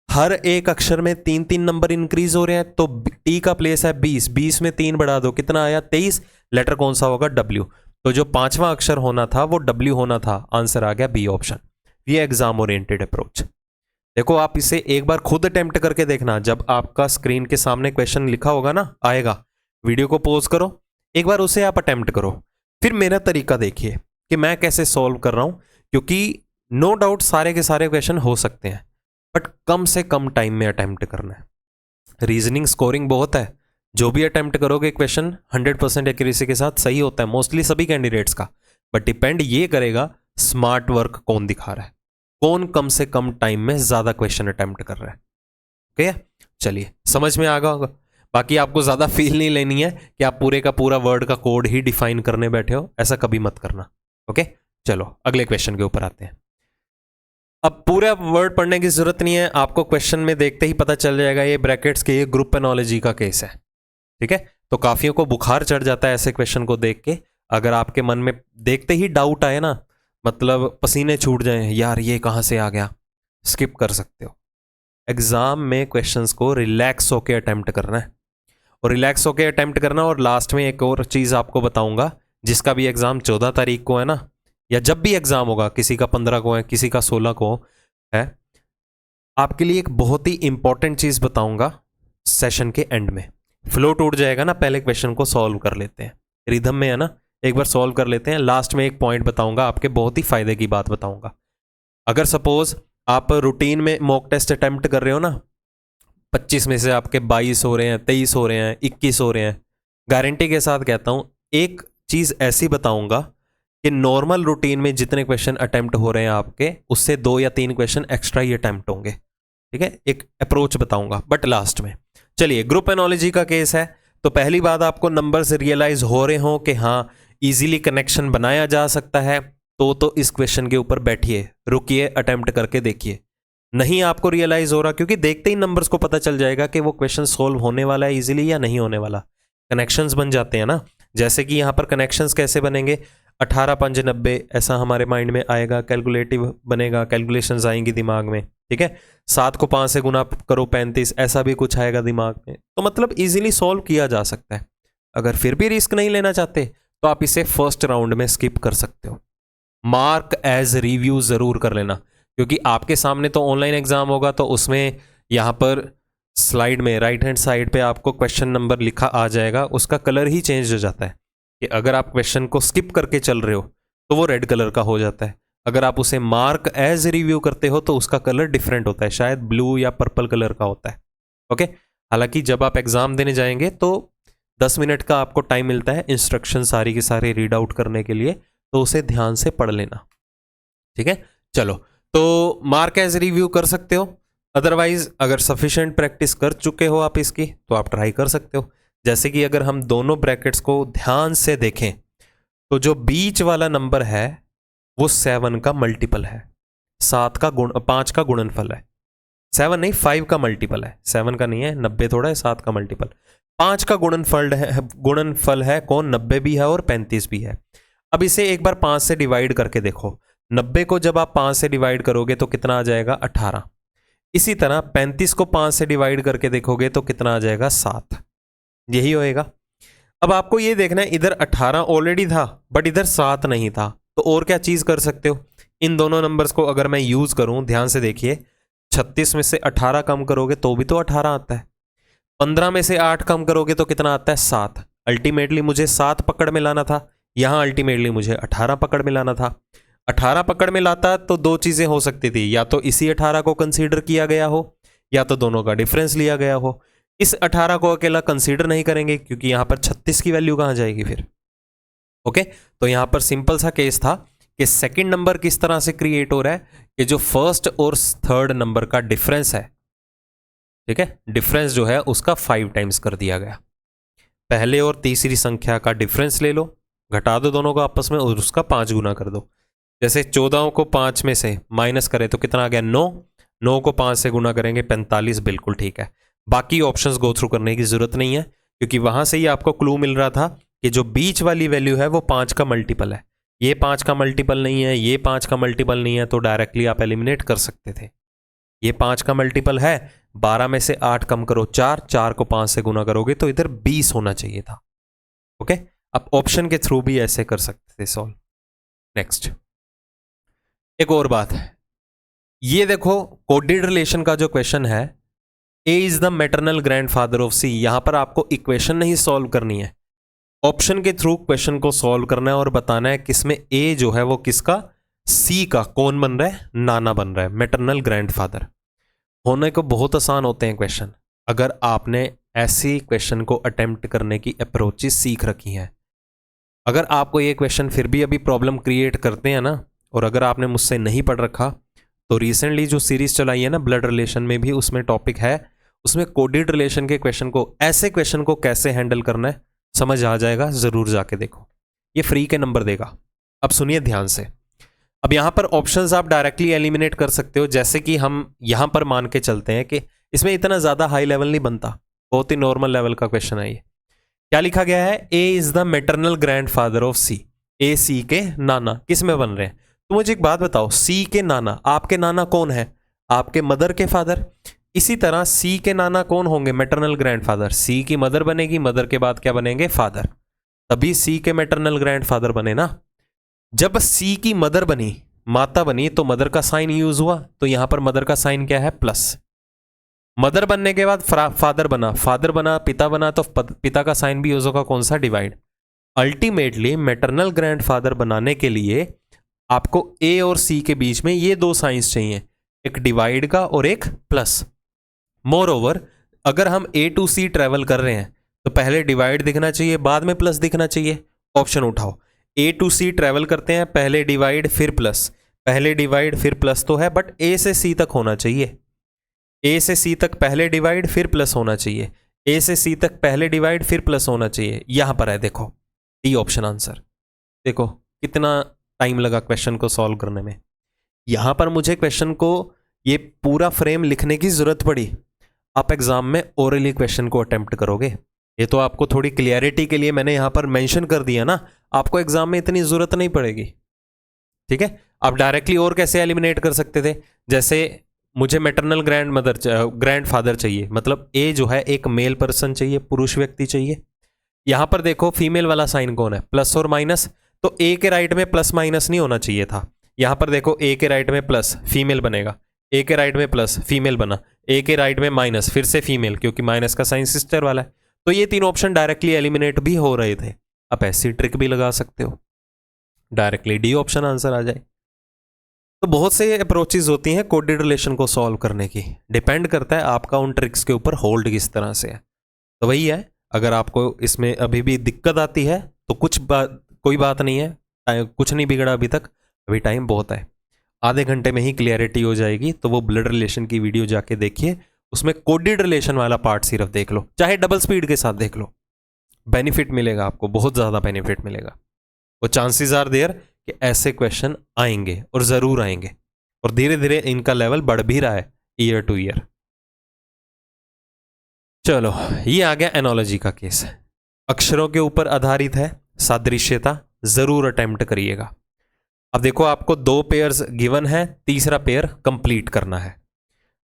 हर एक अक्षर में 3-3 नंबर इंक्रीज हो रहे हैं, तो T का प्लेस है 20, 20 में 3 बढ़ा दो, कितना आया 23। लेटर कौन सा होगा, W। तो जो 5वां अक्षर होना था वो W होना था, आंसर आ गया B ऑप्शन। ये एग्जाम ओरिएंटेड अप्रोच। देखो आप इसे एक बार खुद अटेम्प्ट करके देखना, जब आपका स्क्रीन के सामने क्वेश्चन लिखा होगा ना, आएगा, वीडियो को पॉज करो, एक बार उसे आप अटेम्प्ट करो, फिर मेरा तरीका देखिए कि मैं कैसे सॉल्व कर रहा हूं। क्योंकि नो डाउट सारे के सारे क्वेश्चन हो सकते हैं, बट कम से कम टाइम में अटेम्प्ट करना है। रीजनिंग स्कोरिंग बहुत है, जो भी अटेम्प्ट करोगे क्वेश्चन 100% एक्यूरेसी के साथ सही होता है मोस्टली सभी कैंडिडेट्स का, बट डिपेंड ये करेगा स्मार्ट वर्क कौन दिखा रहा है। कौन कम से कम टाइम में ज्यादा क्वेश्चन अटेम्प्ट कर रहा है। ओके, चलिए समझ में आ गया होगा। बाकी आपको ज्यादा फील नहीं लेनी है कि आप पूरे का पूरा वर्ड का कोड ही डिफाइन करने बैठे हो, ऐसा कभी मत करना। ओके, चलो अगले क्वेश्चन के ऊपर आते हैं। अब पूरा वर्ड पढ़ने की जरूरत नहीं है, आपको क्वेश्चन में देखते ही पता चल जाएगा ये ब्रैकेट्स के ये ग्रुप एनोलॉजी का केस है। ठीक है, तो काफियों को बुखार चढ़ जाता है ऐसे क्वेश्चन को देख के। अगर आपके मन में देखते ही डाउट आए ना, मतलब पसीने छूट जाए, यार ये कहां से आ गया, स्किप कर सकते हो। एग्जाम में क्वेश्चंस को रिलैक्स होके अटेम्प्ट करना है, और रिलैक्स होके अटेम्प्ट करना। और लास्ट में एक और चीज आपको बताऊंगा, जिसका भी एग्जाम 14 तारीख को है ना, या जब भी एग्जाम होगा, किसी का 15 को है, किसी का 16 को है, आपके लिए एक बहुत ही इंपॉर्टेंट चीज बताऊंगा सेशन के एंड में। फ्लो टूट जाएगा ना, पहले क्वेश्चन को सॉल्व कर लेते हैं, रिदम में है ना, एक बार सॉल्व कर लेते हैं। लास्ट में एक पॉइंट बताऊंगा आपके, बहुत ही फायदे की बात बताऊंगा। अगर सपोज आप रूटीन में मॉक टेस्ट अटेम्प्ट कर रहे हो ना, 25 में से आपके 22 हो रहे हैं, 23 हो रहे हैं, 21 हो रहे हैं, गारंटी के साथ कहता हूं, एक चीज ऐसी बताऊंगा कि नॉर्मल रूटीन में जितने क्वेश्चन अटेम्प्ट हो रहे हैं आपके, उससे 2 या 3 क्वेश्चन एक्स्ट्रा ही अटेम्प्ट होंगे। ठीक है, एक अप्रोच बताऊंगा बट लास्ट में। चलिए, ग्रुप एनोलॉजी का केस है, तो पहली बात आपको नंबर से रियलाइज हो रहे हो कि हाँ इजीली कनेक्शन बनाया जा सकता है, तो इस क्वेश्चन के ऊपर बैठिए, रुकिए, अटेम्प्ट करके देखिए। नहीं आपको रियलाइज हो रहा, क्योंकि देखते ही नंबर्स को पता चल जाएगा कि वो क्वेश्चन सोल्व होने वाला है इजीली या नहीं होने वाला। कनेक्शंस बन जाते हैं ना, जैसे कि यहाँ पर कनेक्शंस कैसे बनेंगे, 18 5 90 ऐसा हमारे माइंड में आएगा, कैलकुलेटिव बनेगा, कैलकुलेशंस आएंगी दिमाग में। ठीक है, 7 को 5 से गुना करो 35, ऐसा भी कुछ आएगा दिमाग में, तो मतलब इजीली सॉल्व किया जा सकता है। अगर फिर भी रिस्क नहीं लेना चाहते तो आप इसे फर्स्ट राउंड में स्किप कर सकते हो। मार्क एज रिव्यू जरूर कर लेना, क्योंकि आपके सामने तो ऑनलाइन एग्जाम होगा, तो उसमें यहाँ पर स्लाइड में राइट हैंड साइड पे आपको क्वेश्चन नंबर लिखा आ जाएगा, उसका कलर ही चेंज हो जाता है कि अगर आप क्वेश्चन को स्किप करके चल रहे हो तो वो रेड कलर का हो जाता है, अगर आप उसे मार्क एज रिव्यू करते हो तो उसका कलर डिफरेंट होता है, शायद ब्लू या पर्पल कलर का होता है। ओके, हालांकि जब आप एग्जाम देने जाएंगे तो 10 मिनट का आपको टाइम मिलता है इंस्ट्रक्शन सारी की सारी रीड आउट करने के लिए, तो उसे ध्यान से पढ़ लेना। ठीक है, चलो, तो मार्क एज रिव्यू कर सकते हो, अदरवाइज अगर सफिशिएंट प्रैक्टिस कर चुके हो आप इसकी, तो आप ट्राई कर सकते हो। जैसे कि अगर हम दोनों ब्रैकेट्स को ध्यान से देखें, तो जो बीच वाला नंबर है वो 7 का मल्टीपल है, 5 का गुणनफल है, 7 नहीं 5 का मल्टीपल है, 7 का नहीं है, 90 थोड़ा है, 7 का मल्टीपल 5 का गुणनफल है कौन, 90 भी है और 35 भी है। अब इसे एक बार 5 से डिवाइड करके देखो, 90 को जब आप 5 से डिवाइड करोगे तो कितना आ जाएगा, 18। इसी तरह 35 को 5 से डिवाइड करके देखोगे तो कितना आ जाएगा, 7। यही होएगा। अब आपको ये देखना है, इधर 18 ऑलरेडी था बट इधर 7 नहीं था, तो और क्या चीज कर सकते हो, इन दोनों नंबर्स को अगर मैं यूज करूं, ध्यान से देखिए, 36 में से 18 कम करोगे तो भी तो 18 आता है, 15 में से 8 कम करोगे तो कितना आता है, 7। अल्टीमेटली मुझे 7 पकड़ में लाना था, यहां अल्टीमेटली मुझे 18 पकड़ में लाना था। 18 पकड़ में लाता तो 2 चीजें हो सकती थी, या तो इसी 18 को कंसीडर किया गया हो, या तो दोनों का डिफरेंस लिया गया हो। इस 18 को अकेला कंसीडर नहीं करेंगे, क्योंकि यहां पर 36 की वैल्यू कहां जाएगी फिर। ओके, तो यहां पर सिंपल सा केस था कि सेकंड नंबर किस तरह से क्रिएट हो रहा है, कि जो फर्स्ट और थर्ड नंबर का डिफरेंस है, ठीक है, डिफरेंस जो है उसका 5 टाइम्स कर दिया गया। पहले और तीसरी संख्या का डिफरेंस ले लो, घटा दो दोनों को आपस में और उसका 5 गुना कर दो। जैसे 14 को 5 में से माइनस करें तो कितना आ गया, 9। 9 को 5 से गुना करेंगे 45, बिल्कुल ठीक है। बाकी ऑप्शंस गो थ्रू करने की जरूरत नहीं है, क्योंकि वहां से ही आपको क्लू मिल रहा था कि जो बीच वाली वैल्यू है वो 5 का मल्टीपल है, ये 5 का मल्टीपल नहीं है, ये 5 का मल्टीपल नहीं है, तो डायरेक्टली आप एलिमिनेट कर सकते थे। ये 5 का मल्टीपल है, 12 में से 8 कम करो 4, 4 को 5 से गुना करोगे तो इधर 20 होना चाहिए था। ओके, आप ऑप्शन के थ्रू भी ऐसे कर सकते थे सॉल्व। नेक्स्ट, एक और बात है, ये देखो कोडेड रिलेशन का जो क्वेश्चन है, A is the maternal grandfather of C, यहां पर आपको इक्वेशन नहीं सॉल्व करनी है, ऑप्शन के थ्रू क्वेश्चन को सॉल्व करना है और बताना है किसमें ए जो है वो किसका, सी का कौन बन रहा है, नाना बन रहा है, मैटरनल ग्रैंडफादर। होने को बहुत आसान होते हैं क्वेश्चन, अगर आपने ऐसी क्वेश्चन को अटेम्प्ट करने की अप्रोचेस सीख रखी हैं। अगर आपको ये क्वेश्चन फिर भी अभी प्रॉब्लम क्रिएट करते हैं ना, और अगर आपने मुझसे नहीं पढ़ रखा, तो रिसेंटली जो सीरीज चलाई है ना ब्लड रिलेशन में भी उसमें टॉपिक है, उसमें कोडेड रिलेशन के क्वेश्चन को, ऐसे क्वेश्चन को कैसे हैंडल करना है समझ आ जाएगा, जरूर जाके देखो, ये फ्री के नंबर देगा। अब सुनिए ध्यान से। अब यहां पर ऑप्शंस आप डायरेक्टली एलिमिनेट कर सकते हो, जैसे कि हम यहां पर मान के चलते हैं कि इसमें इतना ज्यादा हाई लेवल नहीं बनता, बहुत ही नॉर्मल लेवल का क्वेश्चन है ये। क्या लिखा गया है? A is the maternal grandfather of C. A C के नाना किस में बन रहे हैं? तो मुझे एक बात बताओ, सी के नाना, आपके नाना कौन है? आपके मदर के फादर। इसी तरह सी के नाना कौन होंगे? Maternal grandfather. सी की मदर बनेगी, मदर के बाद क्या बनेंगे? फादर, तभी सी के मैटरनल ग्रैंडफादर बने ना। जब सी की मदर बनी, माता बनी, तो मदर का साइन यूज हुआ, तो यहां पर मदर का साइन क्या है? प्लस। मदर बनने के बाद फादर बना, फादर बना, पिता बना, तो पिता का साइन भी यूज होगा, कौन सा? डिवाइड। अल्टीमेटली मैटरनल ग्रैंडफादर बनाने के लिए आपको ए और सी के बीच में ये दो साइंस चाहिए, एक डिवाइड का और एक प्लस। मोर ओवर अगर हम ए टू सी ट्रेवल कर रहे हैं तो पहले डिवाइड दिखना चाहिए, बाद में प्लस दिखना चाहिए। ऑप्शन उठाओ। ए टू सी ट्रेवल करते हैं, पहले डिवाइड फिर प्लस, पहले डिवाइड फिर प्लस तो है, बट ए से सी तक होना चाहिए। ए से सी तक पहले डिवाइड फिर प्लस होना चाहिए, ए से सी तक पहले डिवाइड फिर प्लस होना चाहिए। यहां पर है देखो, डी ऑप्शन आंसर। देखो कितना टाइम लगा क्वेश्चन को सॉल्व करने में। यहां पर मुझे क्वेश्चन को ये पूरा फ्रेम लिखने की जरूरत पड़ी। आप एग्जाम में ओरली क्वेश्चन को अटेम्प्ट करोगे, ये तो आपको थोड़ी क्लियरिटी के लिए मैंने यहां पर मेंशन कर दिया ना, आपको एग्जाम में इतनी जरूरत नहीं पड़ेगी। ठीक है, आप डायरेक्टली और कैसे एलिमिनेट कर सकते थे? जैसे मुझे मैटरनल ग्रैंडफादर चाहिए, मतलब ए जो है एक मेल पर्सन चाहिए, पुरुष व्यक्ति चाहिए। यहां पर देखो फीमेल वाला साइन कौन है? प्लस और माइनस, तो ए के राइट में प्लस माइनस नहीं होना चाहिए था। यहां पर देखो ए के राइट में प्लस, फीमेल बनेगा, ए के राइट में प्लस, फीमेल बना, ए के राइट में माइनस, फिर से फीमेल, क्योंकि माइनस का साइन सिस्टर वाला है। तो ये तीन ऑप्शन डायरेक्टली एलिमिनेट भी हो रहे थे। आप ऐसी ट्रिक भी लगा सकते हो, डायरेक्टली डी ऑप्शन आंसर आ जाए। तो बहुत से अप्रोचेज होती हैं कोडेड रिलेशन को सॉल्व करने की, डिपेंड करता है आपका उन ट्रिक्स के ऊपर होल्ड किस तरह से है। तो वही है, अगर आपको इसमें अभी भी दिक्कत आती है तो कोई बात नहीं है, कुछ नहीं बिगड़ा अभी तक, अभी टाइम बहुत है, आधे घंटे में ही क्लियरिटी हो जाएगी। तो वो ब्लड रिलेशन की वीडियो जाके देखिए, उसमें कोडेड रिलेशन वाला पार्ट सिर्फ देख लो, चाहे डबल स्पीड के साथ देख लो, बेनिफिट मिलेगा आपको, बहुत ज़्यादा बेनिफिट मिलेगा। वो चांसेस आर देयर कि ऐसे क्वेश्चन आएंगे और ज़रूर आएंगे, और धीरे धीरे इनका लेवल बढ़ भी रहा है ईयर टू ईयर। चलो, ये आ गया एनोलॉजी का केस, अक्षरों के ऊपर आधारित है, सादृश्यता, ज़रूर अटेम्प्ट करिएगा। अब देखो आपको दो पेयर्स गिवन है, तीसरा पेयर कंप्लीट करना है।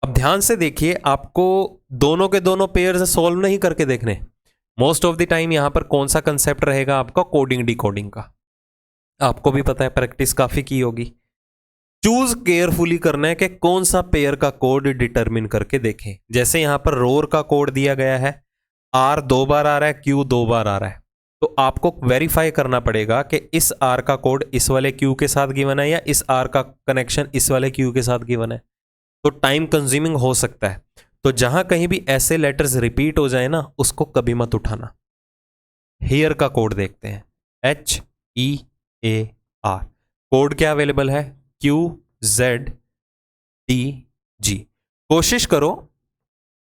अब ध्यान से देखिए, आपको दोनों के दोनों पेयर्स सोल्व नहीं करके देखने। मोस्ट ऑफ द टाइम यहां पर कौन सा कंसेप्ट रहेगा आपका? कोडिंग डिकोडिंग का। आपको भी पता है, प्रैक्टिस काफी की होगी। चूज केयरफुली करना है कि कौन सा पेयर का कोड डिटरमिन करके देखें। जैसे यहां पर रोर का कोड दिया गया है, आर 2 बार आ रहा है, क्यू 2 बार आ रहा है, तो आपको वेरीफाई करना पड़ेगा कि इस आर का कोड इस वाले क्यू के साथ गिवन है या इस आर का कनेक्शन इस वाले क्यू के साथ गिवन है। तो टाइम कंज्यूमिंग हो सकता है, तो जहां कहीं भी ऐसे लेटर्स रिपीट हो जाए ना, उसको कभी मत उठाना। हियर का कोड देखते हैं, HEAR। कोड क्या अवेलेबल है? QZDG। कोशिश करो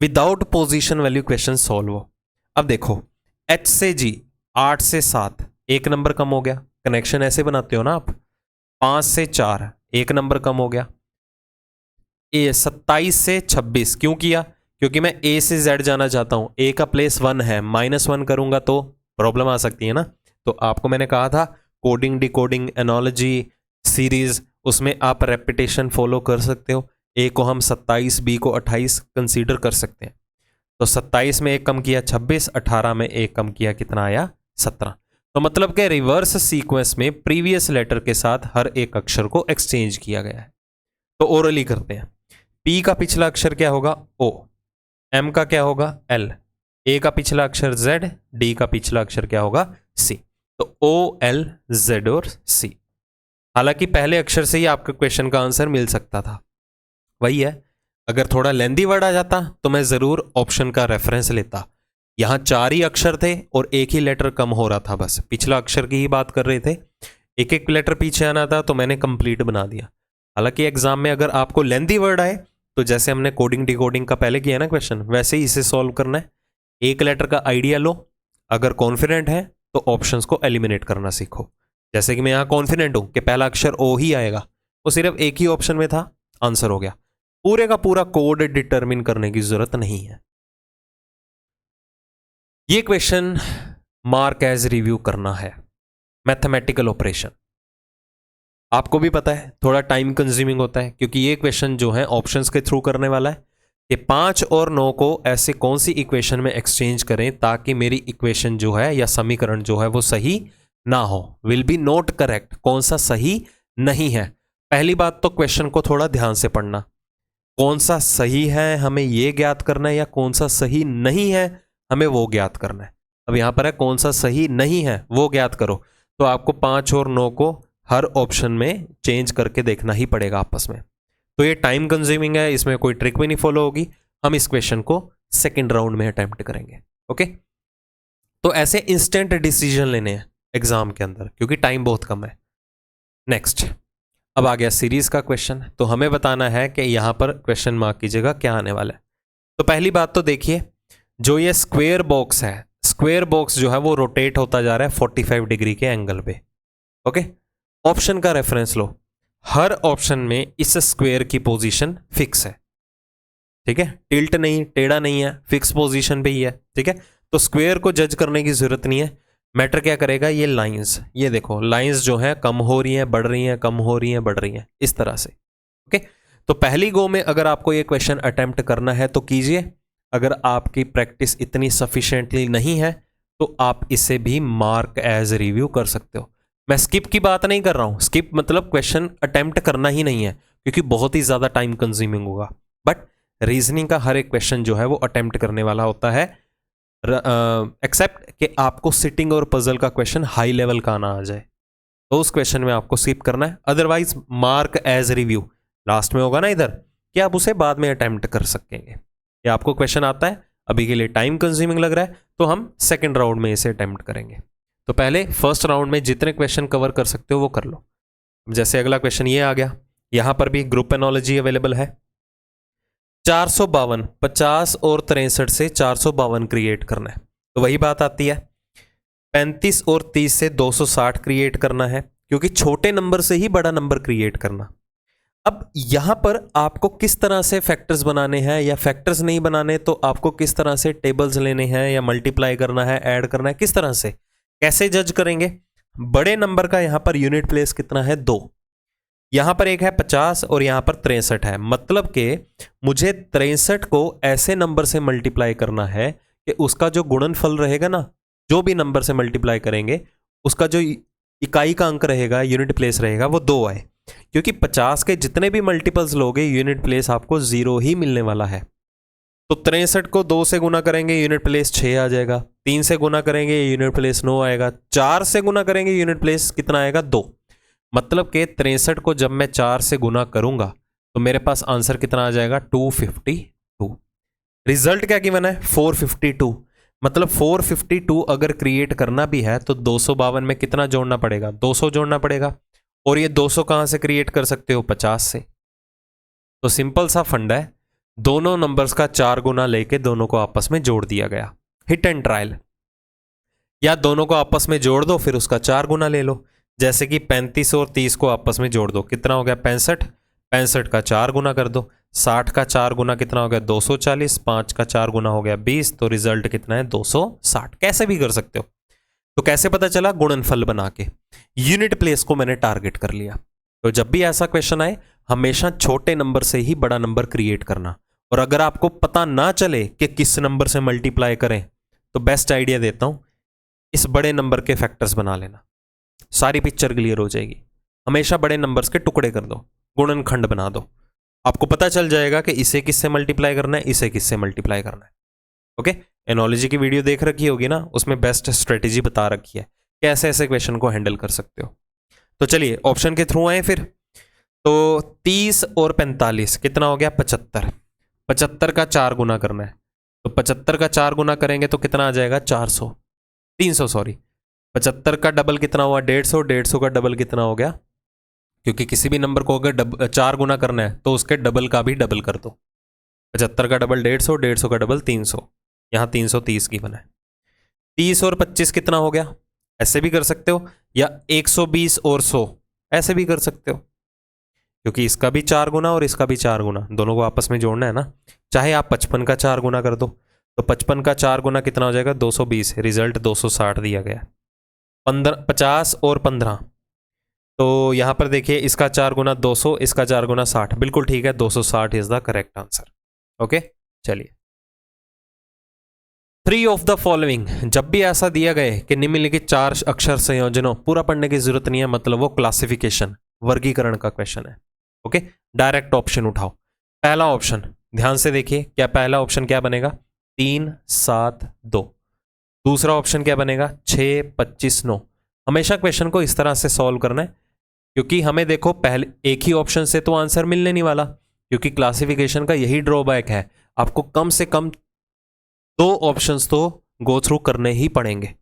without position value question solve हो। अब देखो, H से G 8 से 7 एक नंबर कम हो गया, कनेक्शन ऐसे बनाते हो ना आप। 5 से 4 एक नंबर कम हो गया। 27 से 26 क्यों किया? क्योंकि मैं A से Z जाना चाहता हूं, A का प्लेस 1 है, -1 करूंगा तो प्रॉब्लम आ सकती है ना। तो आपको मैंने कहा था कोडिंग डिकोडिंग एनोलॉजी सीरीज, उसमें आप रेपिटेशन फॉलो कर सकते हो। A को हम 27, B को 28 कंसीडर कर सकते हैं। तो 27 में एक कम किया 26, 18 में एक कम किया कितना आया? 17। तो मतलब कि रिवर्स सीक्वेंस में प्रीवियस लेटर के साथ हर एक अक्षर को एक्सचेंज किया गया है। तो ओरली करते हैं। P का पिछला अक्षर क्या होगा? O। M का क्या होगा? L। A का पिछला अक्षर Z। D का पिछला अक्षर क्या होगा? C। तो O, L, Z और C। हालांकि पहले अक्षर से ही आपका क्वेश्चन का आंसर मिल सकता था, वही है। अगर थोड़ा लेंदी वर्ड आ जाता तो मैं जरूर ऑप्शन का रेफरेंस लेता। यहां 4 ही अक्षर थे और एक ही लेटर कम हो रहा था, बस पिछला अक्षर की ही बात कर रहे थे, एक एक लेटर पीछे आना था, तो मैंने कंप्लीट बना दिया। हालांकि एग्जाम में अगर आपको लेंथी वर्ड आए तो जैसे हमने कोडिंग डिकोडिंग का पहले किया ना क्वेश्चन, वैसे ही इसे सॉल्व करना है। एक लेटर का आइडिया लो, अगर कॉन्फिडेंट है तो ऑप्शंस को एलिमिनेट करना सीखो। जैसे कि मैं यहाँ कॉन्फिडेंट हूं कि पहला अक्षर ओ ही आएगा, वो सिर्फ एक ही ऑप्शन में था, आंसर हो गया। पूरे का पूरा कोड डिटरमिन करने की जरूरत नहीं है। ये क्वेश्चन मार्क एज रिव्यू करना है, मैथमेटिकल ऑपरेशन। आपको भी पता है थोड़ा टाइम कंज्यूमिंग होता है, क्योंकि ये क्वेश्चन जो है ऑप्शंस के थ्रू करने वाला है कि 5 और 9 को ऐसे कौन सी इक्वेशन में एक्सचेंज करें ताकि मेरी इक्वेशन जो है या समीकरण जो है वो सही ना हो, विल बी नॉट करेक्ट, कौन सा सही नहीं है। पहली बात तो क्वेश्चन को थोड़ा ध्यान से पढ़ना, कौन सा सही है हमें ये ज्ञात करना है, या कौन सा सही नहीं है हमें वो ज्ञात करना है। अब यहां पर है कौन सा सही नहीं है वो ज्ञात करो, तो आपको 5 और 9 को हर ऑप्शन में चेंज करके देखना ही पड़ेगा आपस में। तो ये टाइम कंज्यूमिंग है, इसमें कोई ट्रिक भी नहीं फॉलो होगी। हम इस क्वेश्चन को सेकंड राउंड में अटेम्प्ट करेंगे। ओके, तो ऐसे इंस्टेंट डिसीजन लेने हैं एग्जाम के अंदर, क्योंकि टाइम बहुत कम है। नेक्स्ट, अब आ गया सीरीज का क्वेश्चन, तो हमें बताना है कि यहां पर क्वेश्चन मार्क कीजिएगा क्या आने वाला है। तो पहली बात तो देखिए, जो ये स्क्वेयर बॉक्स है, स्क्वेयर बॉक्स जो है वो रोटेट होता जा रहा है 45 डिग्री के एंगल पे। ओके, ऑप्शन का रेफरेंस लो, हर ऑप्शन में इस स्क्वेयर की पोजीशन फिक्स है। ठीक है, टिल्ट नहीं, टेढ़ा नहीं है, फिक्स पोजीशन पे ही है। ठीक है, तो स्क्वेयर को जज करने की जरूरत नहीं है। मैटर क्या करेगा, ये लाइंस, ये देखो लाइंस जो है कम हो रही हैं, बढ़ रही हैं, कम हो रही हैं, बढ़ रही हैं, इस तरह से। ओके, तो पहली गो में अगर आपको ये क्वेश्चन अटेम्प्ट करना है तो कीजिए। अगर आपकी प्रैक्टिस इतनी सफिशिएंटली नहीं है तो आप इसे भी मार्क एज रिव्यू कर सकते हो। मैं स्किप की बात नहीं कर रहा हूं, स्किप मतलब क्वेश्चन अटेम्प्ट करना ही नहीं है, क्योंकि बहुत ही ज्यादा टाइम कंज्यूमिंग होगा। बट रीजनिंग का हर एक क्वेश्चन जो है वो अटेम्प्ट करने वाला होता है, एक्सेप्ट कि आपको सिटिंग और पजल का क्वेश्चन हाई लेवल का आना आ जाए, तो उस क्वेश्चन में आपको स्किप करना है। Otherwise mark as review last में होगा ना इधर, कि आप उसे बाद में अटेम्प्ट कर सकेंगे। या आपको क्वेश्चन आता है, अभी के लिए टाइम कंज्यूमिंग लग रहा है, तो हम सेकेंड राउंड में इसे अटेम्प्ट करेंगे। तो पहले फर्स्ट राउंड में जितने क्वेश्चन कवर कर सकते हो वो कर लो। जैसे अगला क्वेश्चन ये आ गया, यहां पर भी ग्रुप एनोलॉजी अवेलेबल है। 452, 50 और 63 से 452 क्रिएट करना है, तो वही बात आती है। 35 और 30 से 260 क्रिएट करना है, क्योंकि छोटे नंबर से ही बड़ा नंबर क्रिएट करना। अब यहां पर आपको किस तरह से फैक्टर्स बनाने हैं या फैक्टर्स नहीं बनाने, तो आपको किस तरह से टेबल्स लेने हैं या मल्टीप्लाई करना है, ऐड करना है, किस तरह से, कैसे जज करेंगे। बड़े नंबर का यहां पर यूनिट प्लेस कितना है, 2। यहां पर एक है 50 और यहां पर 63 है, मतलब कि मुझे 63 को ऐसे नंबर से मल्टीप्लाई करना है कि उसका जो गुणनफल रहेगा ना, जो भी नंबर से मल्टीप्लाई करेंगे उसका जो इकाई का अंक रहेगा, यूनिट प्लेस रहेगा, वो 2 आए। क्योंकि 50 के जितने भी मल्टीपल्स लोगे यूनिट प्लेस आपको 0 ही मिलने वाला है। तो 63 को 2 से गुना करेंगे यूनिट प्लेस 6 आ जाएगा, 3 से गुना करेंगे यूनिट प्लेस 9 आएगा, 4 से गुना करेंगे यूनिट प्लेस कितना आएगा, 2। मतलब कि 63 को जब मैं 4 से गुना करूंगा तो मेरे पास आंसर कितना आ जाएगा, 252। रिजल्ट क्या गिवन है, 452। मतलब 452 अगर क्रिएट करना भी है तो 252 में कितना जोड़ना पड़ेगा, 200 जोड़ना पड़ेगा। और ये 200 कहां से क्रिएट कर सकते हो, 50 से। तो सिंपल सा फंडा है, दोनों नंबर्स का 4 गुना लेके दोनों को आपस में जोड़ दिया गया, हिट एंड ट्रायल। या दोनों को आपस में जोड़ दो फिर उसका 4 गुना ले लो, जैसे कि 35 और 30 को आपस में जोड़ दो, कितना हो गया 65, 65 का 4 गुना कर दो, 60 का 4 गुना कितना हो गया 240, 5 का 4 गुना हो गया 20, तो रिजल्ट कितना है 260। कैसे भी कर सकते हो। तो कैसे पता चला, गुणनफल बना के यूनिट प्लेस को मैंने टारगेट कर लिया। तो जब भी ऐसा क्वेश्चन आए हमेशा छोटे नंबर से ही बड़ा नंबर क्रिएट करना। और अगर आपको पता ना चले कि किस नंबर से मल्टीप्लाई करें तो बेस्ट आइडिया देता हूं, इस बड़े नंबर के फैक्टर्स बना लेना, सारी पिक्चर क्लियर हो जाएगी। हमेशा बड़े नंबर्स के टुकड़े कर दो, गुणनखंड बना दो, आपको पता चल जाएगा कि इसे किससे मल्टीप्लाई करना है, इसे किससे मल्टीप्लाई करना है। ओके, एनोलॉजी की वीडियो देख रखी होगी ना, उसमें बेस्ट स्ट्रेटेजी बता रखी है कैसे ऐसे क्वेश्चन को हैंडल कर सकते हो। तो चलिए ऑप्शन के थ्रू आए फिर। तो 30 और 45 कितना हो गया 75, 75 का 4 गुना करना है, तो 75 का 4 गुना करेंगे तो कितना आ जाएगा 400, 300 सॉरी। 75 का डबल कितना हुआ 150, 150 का डबल कितना हो गया क्योंकि किसी भी नंबर को अगर 4 गुना करना है तो उसके डबल का भी डबल कर दो। 75 का डबल 150, 150 का डबल 300, यहाँ 330 की बना है। 30 और 25 कितना हो गया, ऐसे भी कर सकते हो, या 120 और 100 ऐसे भी कर सकते हो, क्योंकि इसका भी 4 गुना और इसका भी 4 गुना, दोनों को आपस में जोड़ना है ना। चाहे आप 55 का 4 गुना कर दो, तो 55 का 4 गुना कितना हो जाएगा, 220, रिजल्ट 260 दिया गया। 50 और 15, तो यहां पर देखिए इसका 4 गुना 200, इसका 4 गुना 60, बिल्कुल ठीक है, 260 is the correct answer. Okay, चलिए। 3 ऑफ द फॉलोइंग, जब भी ऐसा दिया गया कि निम्नलिखित 4 अक्षर संयोजनों, पूरा पढ़ने की जरूरत नहीं है, मतलब वो क्लासिफिकेशन वर्गीकरण का क्वेश्चन है। ओके, डायरेक्ट ऑप्शन उठाओ। पहला ऑप्शन ध्यान से देखिए, क्या पहला ऑप्शन क्या बनेगा, 3 7 2। दूसरा ऑप्शन क्या बनेगा, 6 25 9। हमेशा क्वेश्चन को इस तरह से सॉल्व करना है, क्योंकि हमें देखो पहले एक ही ऑप्शन से तो आंसर मिलने नहीं वाला, क्योंकि क्लासिफिकेशन का यही ड्रॉबैक है, आपको कम से कम 2 ऑप्शंस तो गो थ्रू करने ही पड़ेंगे।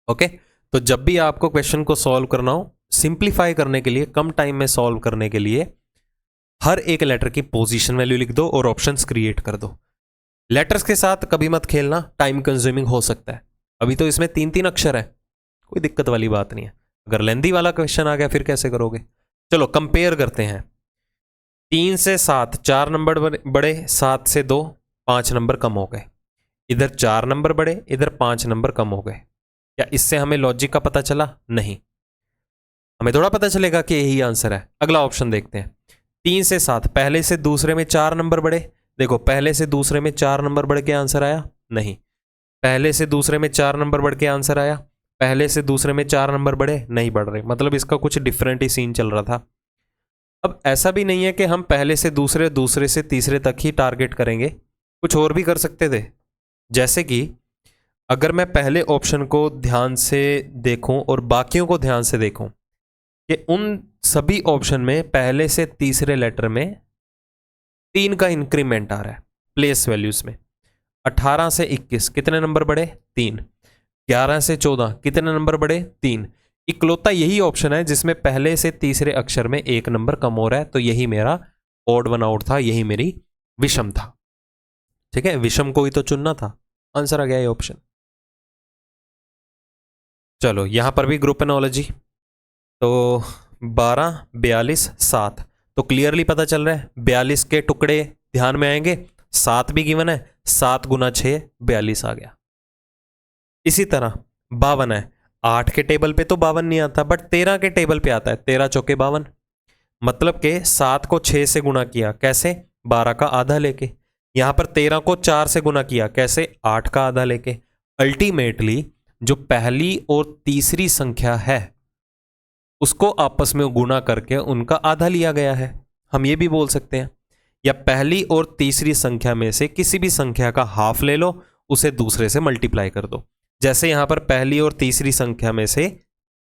ओके, तो जब भी आपको क्वेश्चन को सॉल्व करना हो, सिंप्लीफाई करने के लिए, कम टाइम में सॉल्व करने के लिए, हर एक लेटर की पोजीशन वैल्यू लिख दो और ऑप्शंस क्रिएट कर दो। लेटर्स के साथ कभी मत खेलना, टाइम कंज्यूमिंग हो सकता है। अभी तो इसमें 3 अक्षर है, कोई दिक्कत वाली बात नहीं है। अगर लेंदी वाला क्वेश्चन आ गया फिर कैसे करोगे। चलो कंपेयर करते हैं। 3 से 7 4 नंबर बड़े, 7 से 2 5 नंबर कम हो गए, इधर 4 नंबर बढ़े, इधर 5 नंबर कम हो गए। क्या इससे हमें लॉजिक का पता चला? नहीं, हमें थोड़ा पता चलेगा कि यही आंसर है। अगला ऑप्शन देखते हैं। 3 से 7, पहले से दूसरे में 4 नंबर बढ़े, देखो पहले से दूसरे में 4 नंबर बढ़ के आंसर आया, नहीं। पहले से दूसरे में 4 नंबर बढ़ के आंसर आया, पहले से दूसरे में 4 नंबर बढ़े, नहीं बढ़ रहे, मतलब इसका कुछ डिफरेंट ही सीन चल रहा था। अब ऐसा भी नहीं है कि हम पहले से दूसरे, दूसरे से तीसरे तक ही टारगेट करेंगे, कुछ और भी कर सकते थे। जैसे कि अगर मैं पहले ऑप्शन को ध्यान से देखूं और बाकियों को ध्यान से देखूं कि उन सभी ऑप्शन में पहले से तीसरे लेटर में 3 का इंक्रीमेंट आ रहा है प्लेस वैल्यूज में। 18 से 21 कितने नंबर बढ़े? 3। 11 से 14 कितने नंबर बढ़े? 3। इकलौता यही ऑप्शन है जिसमें पहले से तीसरे अक्षर में 1 नंबर कम हो रहा है, तो यही मेरा ऑड वन आउट था, यही मेरी विषम था। ठीक है, विषम को ही तो चुनना था, आंसर आ गया ये ऑप्शन। चलो यहां पर भी ग्रुप एनोलॉजी, तो 12 42 7, तो क्लियरली पता चल रहा है 42 के टुकड़े ध्यान में आएंगे, 7 भी गिवन है, 7 गुना 6 42 आ गया। इसी तरह 52 है, 8 के टेबल पे तो 52 नहीं आता, बट 13 के टेबल पे आता है, 13 चौके 52, मतलब के 7 को 6 से गुना किया, कैसे? 12 का आधा लेके। यहां पर 13 को 4 से गुना किया, कैसे? 8 का आधा लेके। अल्टीमेटली जो पहली और तीसरी संख्या है उसको आपस में गुना करके उनका आधा लिया गया है। हम ये भी बोल सकते हैं, या पहली और तीसरी संख्या में से किसी भी संख्या का हाफ ले लो, उसे दूसरे से मल्टीप्लाई कर दो। जैसे यहां पर पहली और तीसरी संख्या में से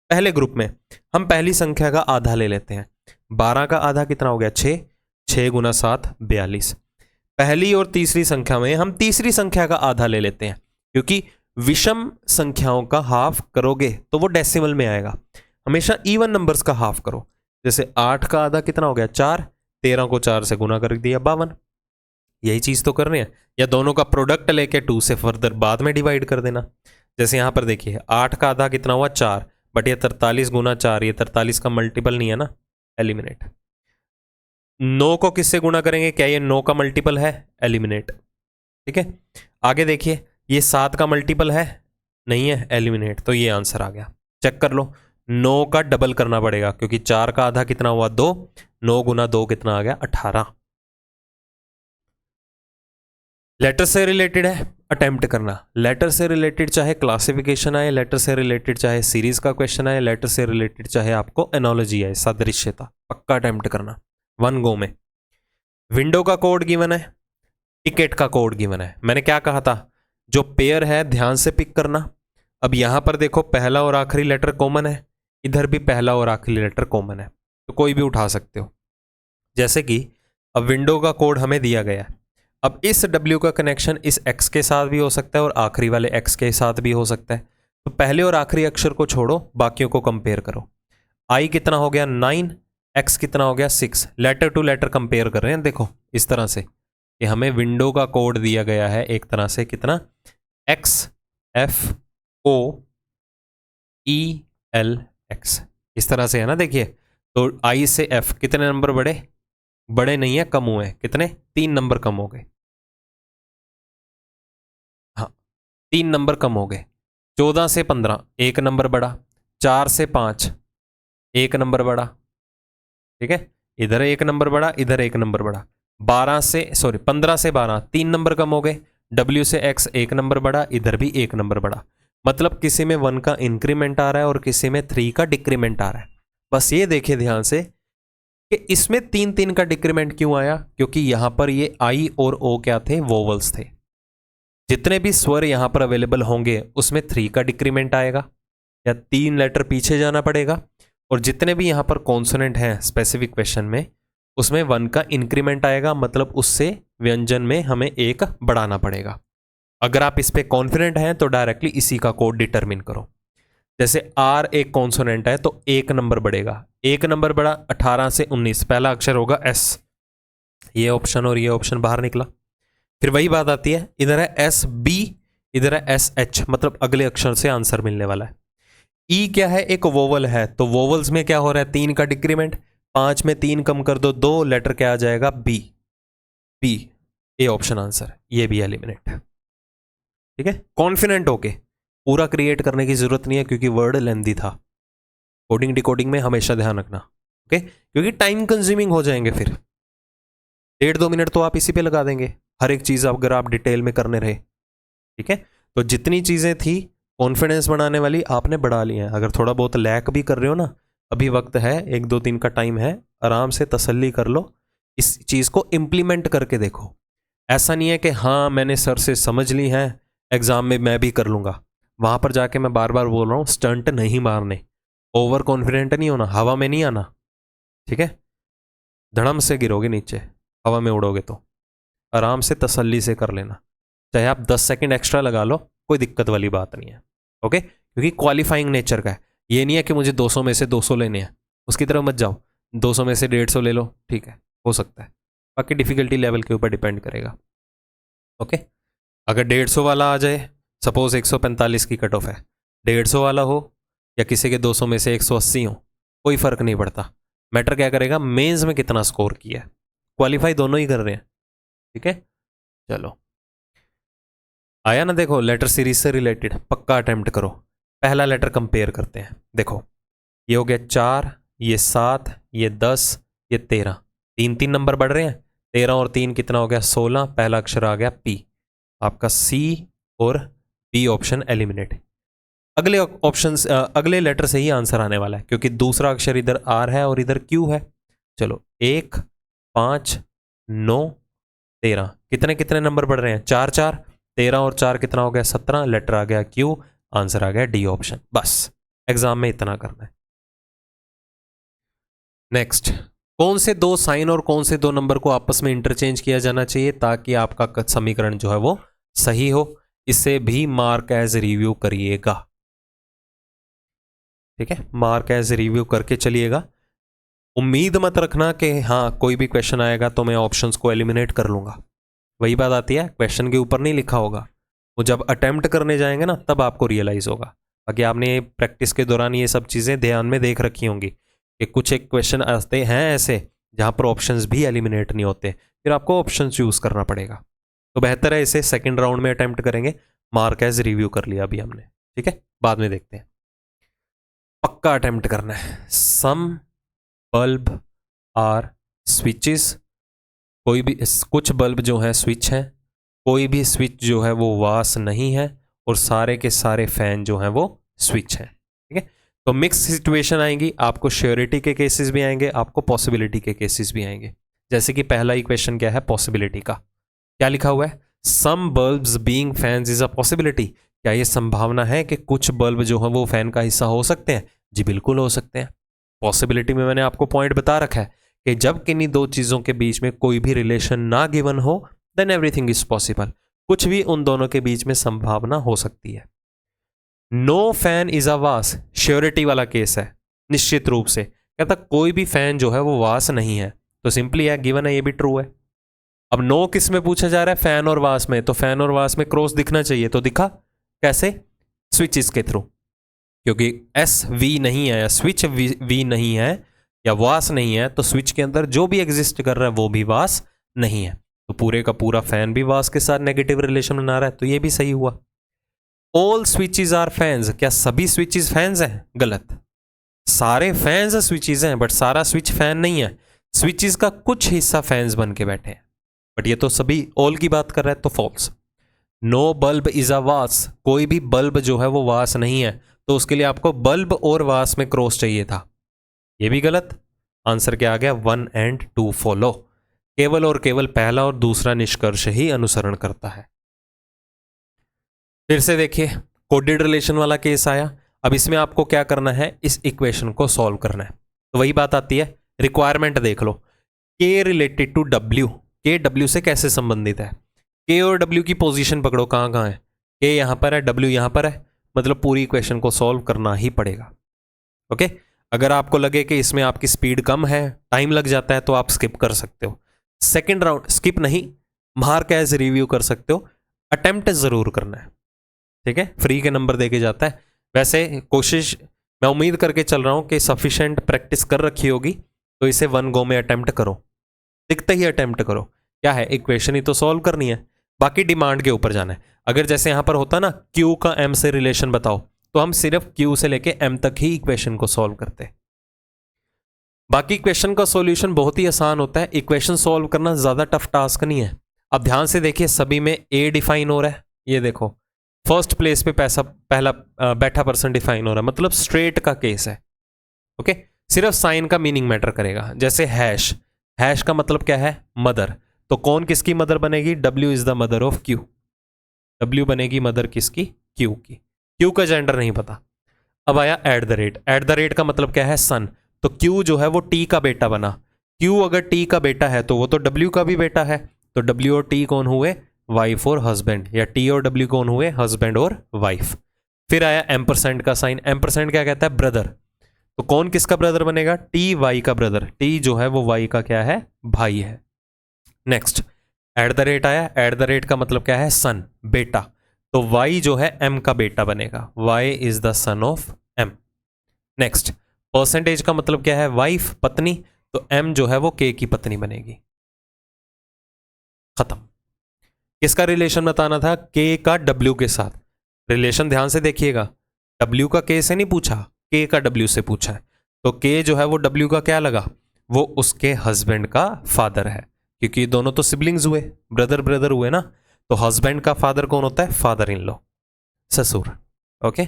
पहले ग्रुप में हम पहली संख्या का आधा ले लेते हैं। 12 का आधा कितना हो गया? 6। 6 गुना 7 42। पहली और तीसरी संख्या में हम तीसरी संख्या का आधा ले लेते हैं, क्योंकि विषम संख्याओं का हाफ करोगे तो वो डेसिमल में आएगा। हमेशा इवन नंबर्स का हाफ करो। जैसे 8 का आधा कितना हो गया? 4। 13 को 4 से गुना कर दिया, 52। यही चीज तो कर रहे हैं। या दोनों का प्रोडक्ट लेके 2 से फर्दर बाद में डिवाइड कर देना। जैसे यहां पर देखिए 8 का आधा कितना हुआ? 4, बट ये 43 गुना 4, ये 43 का मल्टीपल नहीं है ना, एलिमिनेट। 9 को किससे गुना करेंगे? क्या ये 9 का मल्टीपल है? एलिमिनेट। ठीक है, आगे देखिए ये 7 का मल्टीपल है? नहीं है, एलिमिनेट। तो ये आंसर आ गया। चेक कर लो, 9 का डबल करना पड़ेगा, क्योंकि 4 का आधा कितना हुआ? 2। 9 गुना 2 कितना आ गया? 18। लेटर से रिलेटेड है, अटेम्प्ट करना। लेटर से रिलेटेड चाहे क्लासिफिकेशन आए, लेटर से रिलेटेड चाहे सीरीज का क्वेश्चन आए, लेटर से रिलेटेड चाहे आपको एनोलॉजी आए, सादृश्यता, पक्का अटेम्प्ट करना 1 गो में। विंडो का कोड गिवन है, टिकट का कोड गिवन है। मैंने क्या कहा था? जो पेयर है ध्यान से पिक करना। अब यहां पर देखो पहला और आखिरी लेटर कॉमन है, इधर भी पहला और आखिरी लेटर कॉमन है, तो कोई भी उठा सकते हो। जैसे कि अब विंडो का कोड हमें दिया गया है, अब इस W का कनेक्शन इस X के साथ भी हो सकता है और आखिरी वाले X के साथ भी हो सकता है। तो पहले और आखिरी अक्षर को छोड़ो, बाकियों को कंपेयर करो। I कितना हो गया? 9, x कितना हो गया 6। लेटर टू लेटर कंपेयर कर रहे हैं, देखो इस तरह से कि हमें विंडो का कोड दिया गया है एक तरह से कितना XFOELX, इस तरह से है ना। देखिए तो I से F कितने नंबर बढ़े, बड़े नहीं है, कम हुए, कितने 3 नंबर कम हो गए। हाँ 3 नंबर कम हो गए। 14 से 15 1 नंबर बढ़ा, 4 से 5 1 नंबर बढ़ा, ठीक है, इधर 1 नंबर बढ़ा, इधर 1 नंबर बढ़ा। 15 से 12 3 नंबर कम हो गए। W से X 1 नंबर बढ़ा, इधर भी 1 नंबर बढ़ा। मतलब किसी में 1 का इंक्रीमेंट आ रहा है और किसी में 3 का डिक्रीमेंट आ रहा है। बस ये देखिए ध्यान से कि इसमें 3 का डिक्रीमेंट क्यों आया, क्योंकि यहां पर ये I और O क्या थे, वोवल्स थे। जितने भी स्वर यहां पर अवेलेबल होंगे उसमें 3 का डिक्रीमेंट आएगा या 3 लेटर पीछे जाना पड़ेगा, और जितने भी यहां पर कॉन्सोनेंट हैं स्पेसिफिक क्वेश्चन में उसमें 1 का इंक्रीमेंट आएगा, मतलब उससे व्यंजन में हमें 1 बढ़ाना पड़ेगा। अगर आप इस पे कॉन्फिडेंट हैं तो डायरेक्टली इसी का कोड डिटरमिन करो। जैसे R एक कॉन्सोनेंट है तो 1 नंबर बढ़ेगा, 1 नंबर बढ़ा 18 से 19, पहला अक्षर होगा S, ये ऑप्शन और ये ऑप्शन बाहर निकला। फिर वही बात आती है, इधर है SB, इधर है SH, मतलब अगले अक्षर से आंसर मिलने वाला है। E क्या है, एक वोवल है, तो वोवल्स में क्या हो रहा है 3 का डिक्रीमेंट, 5 में 3 कम कर दो, 2 लेटर क्या आ जाएगा B, B, A option answer, ये भी एलिमिनेट है। ठीक है, कॉन्फिडेंट होके, पूरा क्रिएट करने की जरूरत नहीं है क्योंकि वर्ड लेंथी था। कोडिंग डिकोडिंग में हमेशा ध्यान रखना, ओके, क्योंकि टाइम कंज्यूमिंग हो जाएंगे। फिर 1.5-2 मिनट तो आप इसी पे लगा देंगे, हर एक चीज अगर आप डिटेल में करने रहे। ठीक है, तो जितनी चीजें थी कॉन्फिडेंस बढ़ाने वाली आपने बढ़ा ली हैं। अगर थोड़ा बहुत लैक भी कर रहे हो ना, अभी वक्त है, 1-2 दिन का टाइम है, आराम से तसल्ली कर लो, इस चीज को इम्प्लीमेंट करके देखो। ऐसा नहीं है कि हाँ मैंने सर से समझ ली है, एग्जाम में मैं भी कर लूंगा। वहां पर जाके मैं बार बार बोल रहा हूँ, स्टंट नहीं मारने, ओवर कॉन्फिडेंट नहीं होना, हवा में नहीं आना। ठीक है, धड़म से गिरोगे नीचे, हवा में उड़ोगे तो आराम से तसल्ली से कर लेना। चाहे आप 10 सेकंड एक्स्ट्रा लगा लो, कोई दिक्कत वाली बात नहीं है, ओके, क्योंकि क्वालिफाइंग नेचर का है। ये नहीं है कि मुझे 200 में से 200 लेने हैं, उसकी तरफ मत जाओ। 200 में से 150 ले लो, ठीक है, हो सकता है, बाकी डिफिकल्टी लेवल के ऊपर डिपेंड करेगा। ओके, अगर 150 वाला आ जाए, सपोज 145 की कट ऑफ है, 150 वाला हो या किसी के 200 में से 180 हो, कोई फर्क नहीं पड़ता। मैटर क्या करेगा, मेंस में कितना स्कोर किया है, क्वालिफाई दोनों ही कर रहे हैं। ठीक है, चलो आया ना। देखो लेटर सीरीज से रिलेटेड पक्का अटेम्प्ट करो। पहला लेटर कंपेयर करते हैं। देखो ये हो गया 4, ये 7, ये 10, ये 13, 3-3 नंबर बढ़ रहे हैं। 13 और 3 कितना हो गया 16, पहला अक्षर आ गया P, आपका C और B ऑप्शन एलिमिनेट। अगले ऑप्शन अगले लेटर से ही आंसर आने वाला है, क्योंकि दूसरा अक्षर इधर R है और इधर Q है। चलो 1, 5, 9, 13, कितने कितने नंबर बढ़ रहे हैं 4 4, 13 और 4 कितना हो गया 17, लेटर आ गया Q, आंसर आ गया D ऑप्शन। बस एग्जाम में इतना करना है। नेक्स्ट, कौन से 2 साइन और कौन से 2 नंबर को आपस में इंटरचेंज किया जाना चाहिए ताकि आपका समीकरण जो है वो सही हो। इसे भी मार्क एज रिव्यू करिएगा। ठीक है, मार्क एज रिव्यू करके चलिएगा। उम्मीद मत रखना कि हाँ कोई भी क्वेश्चन आएगा तो मैं ऑप्शंस को एलिमिनेट कर लूंगा। वही बात आती है, क्वेश्चन के ऊपर नहीं लिखा होगा, वो जब अटेम्प्ट करने जाएंगे ना तब आपको रियलाइज होगा। बाकी आपने प्रैक्टिस के दौरान ये सब चीज़ें ध्यान में देख रखी होंगी कि कुछ एक क्वेश्चन आते हैं ऐसे जहाँ पर ऑप्शंस भी एलिमिनेट नहीं होते, फिर आपको ऑप्शन चूज करना पड़ेगा। तो बेहतर है इसे सेकेंड राउंड में अटेम्प्ट करेंगे। मार्क एज रिव्यू कर लिया अभी हमने, ठीक है, बाद में देखते हैं। पक्का अटेम्प्ट करना है। सम बल्ब आर स्विचेस, कोई भी कुछ बल्ब जो है स्विच हैं, कोई भी स्विच जो है वो वास नहीं है, और सारे के सारे फैन जो हैं वो स्विच हैं। ठीक है, तो मिक्स सिचुएशन आएंगी, आपको श्योरिटी के केसेस भी आएंगे, आपको पॉसिबिलिटी के केसेस भी आएंगे। जैसे कि पहला ही क्वेश्चन क्या है पॉसिबिलिटी का, क्या लिखा हुआ है, some bulbs being fans is a possibility. क्या ये संभावना है कि कुछ बल्ब जो है वो फैन का हिस्सा हो सकते हैं? जी बिल्कुल हो सकते हैं। पॉसिबिलिटी में मैंने आपको पॉइंट बता रखा है कि जब किन्हीं 2 चीजों के बीच में कोई भी रिलेशन ना गिवन हो देन एवरीथिंग इज पॉसिबल, कुछ भी उन दोनों के बीच में संभावना हो सकती है। नो फैन इज अ वास, श्योरिटी वाला केस है निश्चित रूप से, कहता कोई भी फैन जो है वो वास नहीं है, तो सिंपली है गिवन है, ये भी ट्रू है। अब नो किस में पूछा जा रहा है, फैन और वास में, तो फैन और वास में क्रॉस दिखना चाहिए, तो दिखा कैसे, स्विचेस के थ्रू, क्योंकि एस वी नहीं है या स्विच वी नहीं है या वास नहीं है, तो स्विच के अंदर जो भी एग्जिस्ट कर रहा है वो भी वास नहीं है, तो पूरे का पूरा फैन भी वास के साथ नेगेटिव रिलेशन बना रहा है, तो ये भी सही हुआ। ऑल स्विचेस आर फैंस, क्या सभी स्विचेस फैंस हैं, गलत। सारे फैंस स्विचेस हैं बट सारा स्विच फैन नहीं है, स्विचेस का कुछ हिस्सा फैंस बन के बैठे हैं, बट ये तो सभी ऑल की बात कर रहा है, तो false. No bulb is a vase, कोई भी बल्ब जो है वो वास नहीं है, तो उसके लिए आपको बल्ब और वास में क्रॉस चाहिए था, ये भी गलत। आंसर क्या आ गया, 1 and 2 फॉलो, केवल और केवल पहला और दूसरा निष्कर्ष ही अनुसरण करता है। फिर से देखिए, कोडेड रिलेशन वाला केस आया। अब इसमें आपको क्या करना है, इस इक्वेशन को सॉल्व करना है, तो वही बात आती है, रिक्वायरमेंट देख लो, के रिलेटेड टू डब्ल्यू, के डब्ल्यू से कैसे संबंधित है, के और डब्ल्यू की पोजीशन पकड़ो, कहाँ कहाँ है, के यहाँ पर है, डब्ल्यू यहाँ पर है, मतलब पूरी इक्वेशन को सॉल्व करना ही पड़ेगा। ओके, अगर आपको लगे कि इसमें आपकी स्पीड कम है, टाइम लग जाता है, तो आप स्किप कर सकते हो, सेकेंड राउंड स्किप नहीं, मार्क एज रिव्यू कर सकते हो, अटेम्प्ट जरूर करना है, ठीक है, फ्री के नंबर देके जाता है। वैसे कोशिश, मैं उम्मीद करके चल रहा हूं कि सफिशिएंट प्रैक्टिस कर रखी होगी, तो इसे 1 गो में अटेम्प्ट करो, दिखते ही अटेम्प्ट करो, क्या है, इक्वेशन ही तो सॉल्व करनी है, बाकी डिमांड के ऊपर जाना है। अगर जैसे यहां पर होता ना, क्यू का एम से रिलेशन बताओ, तो हम सिर्फ क्यू से लेके एम तक ही इक्वेशन को सॉल्व करते, बाकी इक्वेशन का सॉल्यूशन बहुत ही आसान होता है, इक्वेशन सॉल्व करना ज्यादा टफ टास्क नहीं है। अब ध्यान से देखिए, सभी में ए डिफाइन हो रहा है, ये देखो फर्स्ट प्लेस पे पहला बैठा पर्सन डिफाइन हो रहा है, मतलब स्ट्रेट का केस है। ओके, सिर्फ साइन का मीनिंग मैटर करेगा, जैसे हैश, हैश का मतलब क्या है, मदर, तो कौन किसकी मदर बनेगी, W is the mother of Q, W बनेगी मदर किसकी, क्यू की, क्यू का जेंडर नहीं पता। अब आया एट द रेट का मतलब क्या है, सन, तो क्यू जो है वो टी का बेटा बना, क्यू अगर टी का बेटा है तो वो तो डब्ल्यू का भी बेटा है, तो डब्ल्यू और टी कौन हुए, वाइफ और हस्बैंड, या टी और डब्ल्यू कौन हुए, हस्बैंड और वाइफ। फिर आया एम्परसेंट का साइन, एम्परसेंट क्या कहता है, ब्रदर, तो कौन किसका ब्रदर बनेगा, टी वाई का ब्रदर, टी जो है वो वाई का क्या है, भाई है। नेक्स्ट एट द रेट आया, एट द रेट का मतलब क्या है, सन, बेटा, तो वाई जो है एम का बेटा बनेगा, Y is the son of M. Next percentage का मतलब क्या है, वाइफ, पत्नी, तो एम जो है वो के की पत्नी बनेगी, खत्म। किसका रिलेशन बताना था, के का डब्ल्यू के साथ, रिलेशन ध्यान से देखिएगा, डब्ल्यू का के से नहीं पूछा, के का डब्ल्यू से पूछा है, तो के जो है वो डब्ल्यू का क्या लगा, वो उसके हस्बैंड का फादर है, क्योंकि दोनों तो सिबलिंग्स हुए, ब्रदर ब्रदर हुए ना, तो हस्बैंड का फादर कौन होता है, फादर इन लॉ, ससुर। ओके,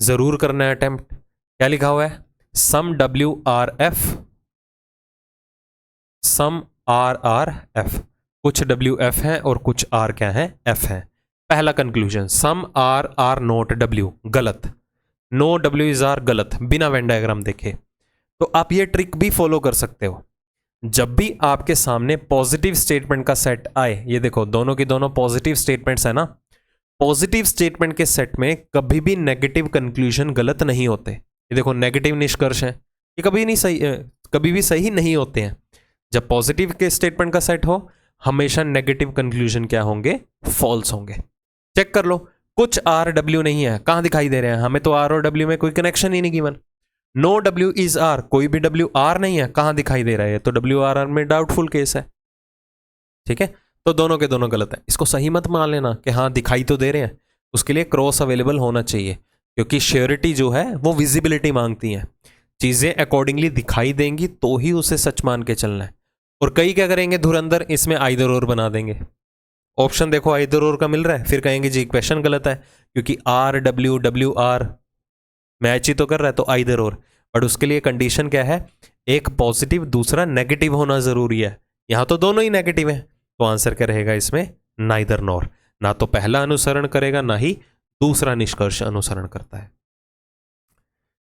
जरूर करना है अटेम्प्ट। क्या लिखा हुआ है, some W are F, some R F, कुछ डब्ल्यू एफ है और कुछ आर क्या है, एफ है। पहला conclusion, some R not W, गलत, नो डब्ल्यू इज आर, गलत, बिना वेन डायग्राम देखे। तो आप ये ट्रिक भी फॉलो कर सकते हो, जब भी आपके सामने पॉजिटिव स्टेटमेंट का सेट आए, ये देखो दोनों की दोनों पॉजिटिव स्टेटमेंट्स है ना, पॉजिटिव स्टेटमेंट के सेट में कभी भी नेगेटिव कंक्लूजन गलत नहीं होते, ये देखो नेगेटिव निष्कर्ष है, ये कभी नहीं सही, कभी भी सही नहीं होते हैं। जब पॉजिटिव के स्टेटमेंट का सेट हो, हमेशा नेगेटिव कंक्लूजन क्या होंगे, फॉल्स होंगे। चेक कर लो, कुछ आर डब्ल्यू नहीं है, कहां दिखाई दे रहे हैं, हमें तो आर और डब्ल्यू में कोई कनेक्शन ही नहीं given. No W is R, कोई भी डब्ल्यू आर नहीं है, कहां दिखाई दे रहा है, तो डब्ल्यू आर में डाउटफुल केस है, ठीक है, तो दोनों के दोनों गलत है। इसको सही मत मान लेना कि हाँ दिखाई तो दे रहे हैं, उसके लिए क्रॉस अवेलेबल होना चाहिए, क्योंकि श्योरिटी जो है वो विजिबिलिटी मांगती है, चीजें अकॉर्डिंगली दिखाई देंगी तो ही उसे सच मान के चलना है। और कई क्या करेंगे, धुरंधर इसमें आइदर और बना देंगे, ऑप्शन देखो आइदर और का मिल रहा है, फिर कहेंगे जी इक्वेशन गलत है, क्योंकि R W W R match ही तो कर रहा है, तो आइदर और, बट उसके लिए कंडीशन क्या है, एक पॉजिटिव दूसरा नेगेटिव होना जरूरी है, यहां तो दोनों ही नेगेटिव है, तो आंसर क्या रहेगा इसमें, नाइदर नॉर, ना तो पहला अनुसरण करेगा ना ही दूसरा निष्कर्ष अनुसरण करता है।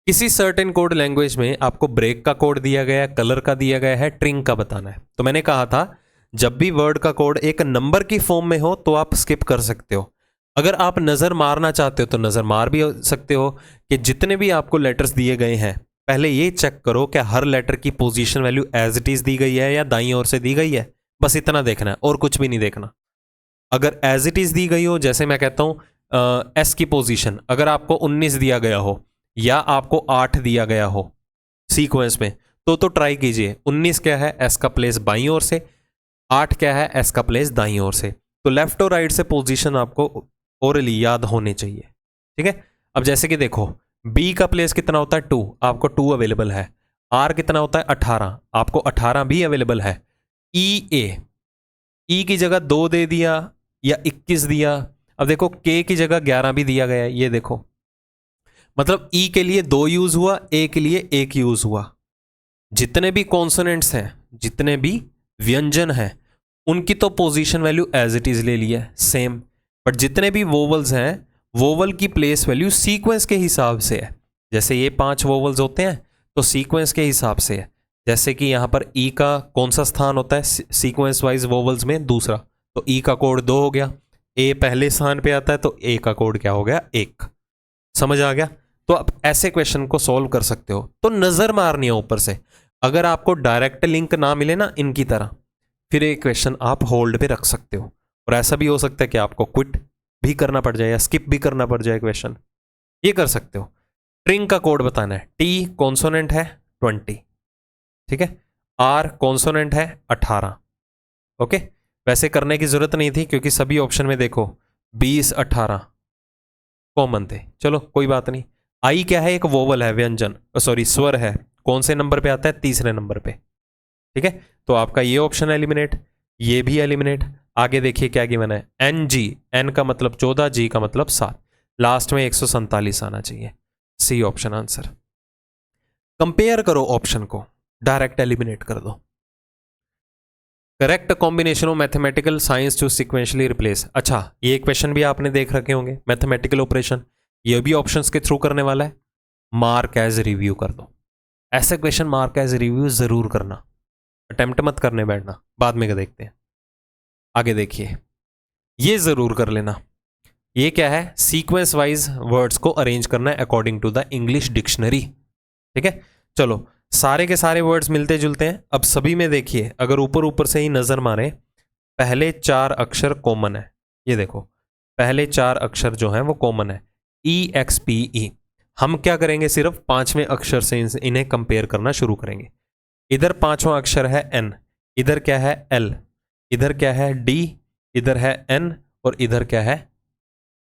किसी सर्टेन कोड लैंग्वेज में आपको ब्रेक का कोड दिया गया है, कलर का दिया गया है, ट्रिंग का बताना है, तो मैंने कहा था जब भी वर्ड का कोड एक नंबर की फॉर्म में हो तो आप स्किप कर सकते हो, अगर आप नजर मारना चाहते हो तो नजर मार भी सकते हो कि जितने भी आपको लेटर्स दिए गए हैं पहले ये चेक करो क्या हर लेटर की position value as it is दी गई है या दाईं ओर से दी गई है, बस इतना देखना है और कुछ भी नहीं देखना। अगर एज इट इज दी गई हो, जैसे मैं कहता हूं एस की पोजीशन अगर आपको 19 दिया गया हो या आपको 8 दिया गया हो सीक्वेंस में, तो ट्राई कीजिए 19 क्या है एस का प्लेस बाईं ओर से, 8 क्या है एस का प्लेस दाईं ओर से। तो लेफ्ट और राइट से पोजीशन आपको ओरली याद होने चाहिए, ठीक है। अब जैसे कि देखो बी का प्लेस कितना होता है 2, आपको 2 अवेलेबल है। आर कितना होता है 18, आपको 18 भी अवेलेबल है। ई की जगह 2 दे दिया या 21 दिया। अब देखो के की जगह 11 भी दिया गया है, ये देखो मतलब ई के लिए 2 यूज हुआ, ए के लिए 1 यूज हुआ। जितने भी कॉन्सोनेंट्स हैं, जितने भी व्यंजन हैं, उनकी तो position value as it is ले लिया है सेम, बट जितने भी वोवल्स हैं वोवल की प्लेस वैल्यू सीक्वेंस के हिसाब से है। जैसे ये 5 वोवल्स होते हैं तो सीक्वेंस के हिसाब से है। जैसे कि यहाँ पर ई का कौन सा स्थान होता है सीक्वेंस वाइज वोवल्स में, दूसरा, तो ई का कोड 2 हो गया। ए पहले स्थान पे आता है तो ए का कोड क्या हो गया 1। समझ आ गया। तो आप ऐसे क्वेश्चन को सॉल्व कर सकते हो। तो नजर मारनी है ऊपर से, अगर आपको डायरेक्ट लिंक ना मिले ना इनकी तरह, फिर एक क्वेश्चन आप होल्ड पे रख सकते हो। और ऐसा भी हो सकता है कि आपको क्विट भी करना पड़ जाए या स्किप भी करना पड़ जाए क्वेश्चन, ये कर सकते हो। स्ट्रिंग का कोड बताना है, टी कॉन्सोनेंट है 20, ठीक है, आर कॉन्सोनेंट है 18। ओके, वैसे करने की जरूरत नहीं थी क्योंकि सभी ऑप्शन में देखो 20 18 कॉमन थे, चलो कोई बात नहीं। आई क्या है, एक वोवल है, व्यंजन सॉरी स्वर है, कौन से नंबर पे आता है, तीसरे नंबर पे, ठीक है। तो आपका ये ऑप्शन एलिमिनेट, ये भी एलिमिनेट। आगे देखिए क्या गिवन है, एन जी, एन का मतलब 14, जी का मतलब 7, लास्ट में 147 आना चाहिए, सी ऑप्शन आंसर। कंपेयर करो ऑप्शन को, डायरेक्ट एलिमिनेट कर दो। Correct combination of mathematical signs to sequentially replace. अच्छा, ये क्वेश्चन भी आपने देख रखे होंगे, मैथमेटिकल ऑपरेशन, ये भी ऑप्शंस के थ्रू करने वाला है। मार्क एज रिव्यू कर दो, ऐसे क्वेश्चन मार्क एज रिव्यू जरूर करना, अटेम्प्ट मत करने बैठना, बाद में देखते हैं। आगे देखिए, ये जरूर कर लेना, ये क्या है, सीक्वेंस वाइज वर्ड्स को अरेंज करना है according to the English dictionary, ठीक है। चलो सारे के सारे वर्ड्स मिलते जुलते हैं। अब सभी में देखिए, अगर ऊपर ऊपर से ही नजर मारे, पहले 4 अक्षर कॉमन है, ये देखो पहले 4 अक्षर जो हैं वो कॉमन है, EXPE। हम क्या करेंगे, सिर्फ 5वें अक्षर से इन्हें कंपेयर करना शुरू करेंगे। इधर 5वां अक्षर है N, इधर क्या है L, इधर क्या है D, इधर है N और इधर क्या है।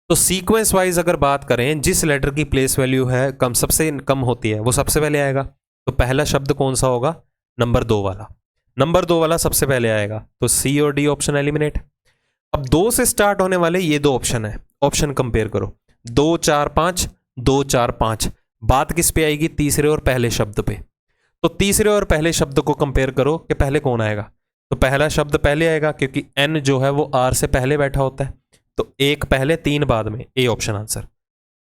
तो सीक्वेंस वाइज अगर बात करें, जिस लेटर की प्लेस वैल्यू है कम, सबसे कम होती है, वो सबसे पहले आएगा। तो पहला शब्द कौन सा होगा, नंबर 2 वाला, नंबर 2 वाला सबसे पहले आएगा, तो सी और डी ऑप्शन एलिमिनेट। अब 2 से स्टार्ट होने वाले ये 2 ऑप्शन है, ऑप्शन कंपेयर करो, 2 4 5, 2 4 5। बात किस पे आएगी, तीसरे और पहले शब्द पे। तो तीसरे और पहले शब्द को कंपेयर करो कि पहले कौन आएगा। तो पहला शब्द पहले आएगा क्योंकि एन जो है वो आर से पहले बैठा होता है, तो 1 पहले 3 बाद में, ए ऑप्शन आंसर।